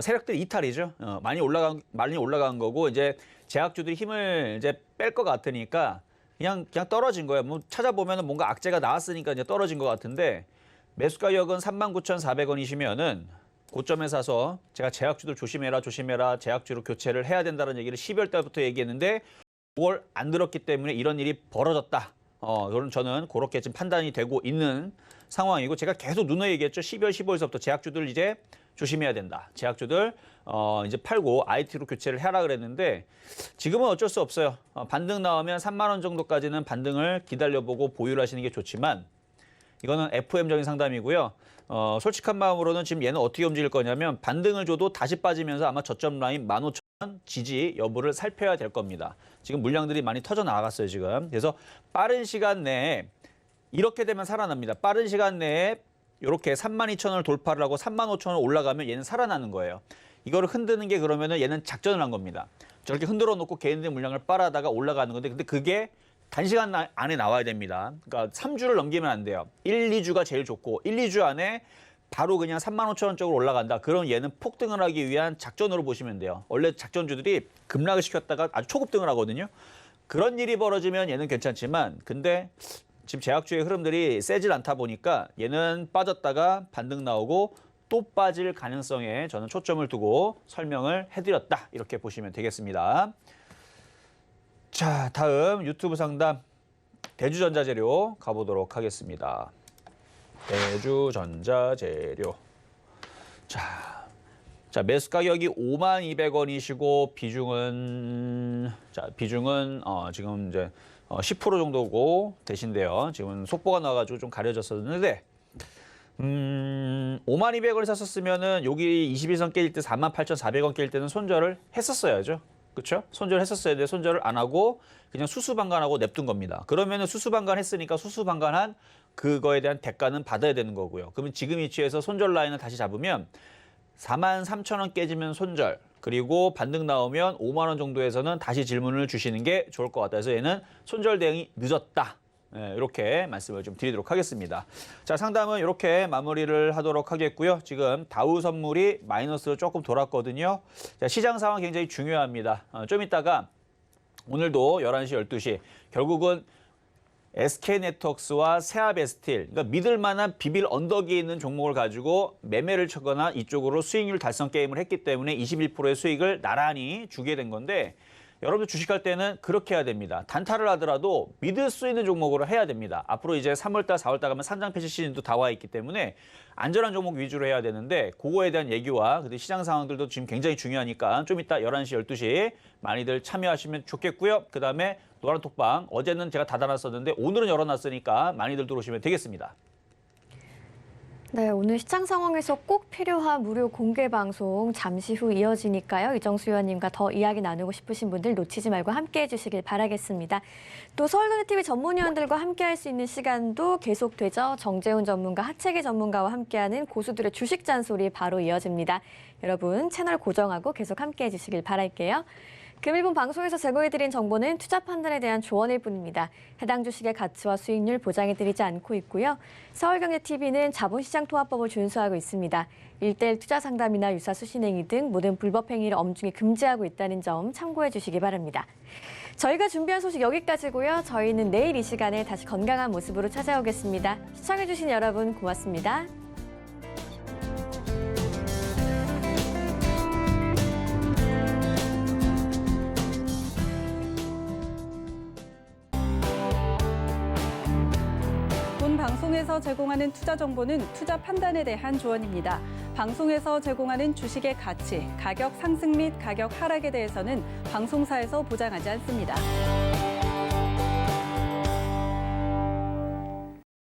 C: 세력들이 이탈이죠. 많이 올라간 거고 이제 제약주들이 힘을 이제 뺄 것 같으니까 그냥 떨어진 거예요. 뭐 찾아보면은 뭔가 악재가 나왔으니까 이제 떨어진 것 같은데 매수 가격은 39,400원이시면은 고점에 사서 제가 제약주들 조심해라 제약주로 교체를 해야 된다는 얘기를 12월 달부터 얘기했는데 5월 안 들었기 때문에 이런 일이 벌어졌다. 저는 그렇게 지금 판단이 되고 있는 상황이고 제가 계속 누누이 얘기했죠. 12월 15일서부터 제약주들 이제 조심해야 된다. 제약주들 이제 팔고 IT로 교체를 해라 그랬는데 지금은 어쩔 수 없어요. 반등 나오면 3만 원 정도까지는 반등을 기다려보고 보유를 하시는 게 좋지만 이거는 FM적인 상담이고요. 솔직한 마음으로는 지금 얘는 어떻게 움직일 거냐면 반등을 줘도 다시 빠지면서 아마 저점 라인 15,000원 지지 여부를 살펴야 될 겁니다. 지금 물량들이 많이 터져 나갔어요, 지금. 그래서 빠른 시간 내에 이렇게 되면 살아납니다. 빠른 시간 내에 이렇게 32,000원을 돌파를 하고 35,000원 올라가면 얘는 살아나는 거예요. 이거를 흔드는 게 그러면은 얘는 작전을 한 겁니다. 저렇게 흔들어 놓고 개인들 물량을 빨아다가 올라가는 건데 근데 그게 단시간 안에 나와야 됩니다. 그러니까 3주를 넘기면 안 돼요. 1, 2주가 제일 좋고 1, 2주 안에 바로 그냥 35,000원 쪽으로 올라간다. 그럼 얘는 폭등을 하기 위한 작전으로 보시면 돼요. 원래 작전주들이 급락을 시켰다가 아주 초급등을 하거든요. 그런 일이 벌어지면 얘는 괜찮지만 근데 지금 제약주의 흐름들이 세질 않다 보니까 얘는 빠졌다가 반등 나오고 또 빠질 가능성에 저는 초점을 두고 설명을 해드렸다. 이렇게 보시면 되겠습니다. 자, 다음 유튜브 상담 대주전자재료 가보도록 하겠습니다. 대주전자재료. 자, 매수 가격이 52,200원이시고 비중은 지금 이제 10% 정도고 되신데요. 지금 속보가 나와가지고 좀 가려졌었는데 52,200원을 샀었으면은 여기 21선 깨질 때 48,400원 깰 때는 손절을 했었어야죠. 그렇죠? 손절을 했었어야 돼. 손절을 안 하고 그냥 수수방관하고 냅둔 겁니다. 그러면은 수수방관 했으니까 수수방관한 그거에 대한 대가는 받아야 되는 거고요. 그러면 지금 위치에서 손절 라인을 다시 잡으면 43,000원 깨지면 손절, 그리고 반등 나오면 5만 원 정도에서는 다시 질문을 주시는 게 좋을 것 같아서 얘는 손절 대응이 늦었다. 이렇게 말씀을 좀 드리도록 하겠습니다. 자, 상담은 이렇게 마무리를 하도록 하겠고요. 지금 다우 선물이 마이너스로 조금 돌았거든요. 자, 시장 상황 굉장히 중요합니다. 좀 이따가 오늘도 11시, 12시 결국은 SK네트워크스와 세아베스틸, 그러니까 믿을 만한 비빌 언덕이 있는 종목을 가지고 매매를 쳐거나 이쪽으로 수익률 달성 게임을 했기 때문에 21%의 수익을 나란히 주게 된 건데 여러분들 주식할 때는 그렇게 해야 됩니다. 단타를 하더라도 믿을 수 있는 종목으로 해야 됩니다. 앞으로 이제 3월달, 4월달 가면 산장 패치 시즌도 다 와 있기 때문에 안전한 종목 위주로 해야 되는데 그거에 대한 얘기와 그리고 시장 상황들도 지금 굉장히 중요하니까 좀 이따 11시, 12시 많이들 참여하시면 좋겠고요. 그다음에 노란톡방 어제는 제가 닫아놨었는데 오늘은 열어놨으니까 많이들 들어오시면 되겠습니다.
B: 네, 오늘 시장 상황에서 꼭 필요한 무료 공개 방송 잠시 후 이어지니까요. 이정수 의원님과 더 이야기 나누고 싶으신 분들 놓치지 말고 함께해 주시길 바라겠습니다. 또 서울경제TV 전문위원들과 함께할 수 있는 시간도 계속되죠. 정재훈 전문가, 하채기 전문가와 함께하는 고수들의 주식 잔소리 바로 이어집니다. 여러분 채널 고정하고 계속 함께해 주시길 바랄게요. 금일본 방송에서 제공해드린 정보는 투자 판단에 대한 조언일 뿐입니다. 해당 주식의 가치와 수익률 보장해드리지 않고 있고요. 서울경제TV는 자본시장통합법을 준수하고 있습니다. 1:1 투자 상담이나 유사 수신행위 등 모든 불법 행위를 엄중히 금지하고 있다는 점 참고해 주시기 바랍니다. 저희가 준비한 소식 여기까지고요. 저희는 내일 이 시간에 다시 건강한 모습으로 찾아오겠습니다. 시청해주신 여러분 고맙습니다.
A: 본 방송에서 제공하는 투자 정보는 투자 판단에 대한 조언입니다. 방송에서 제공하는 주식의 가치, 가격 상승 및 가격 하락에 대해서는 방송사에서 보장하지 않습니다.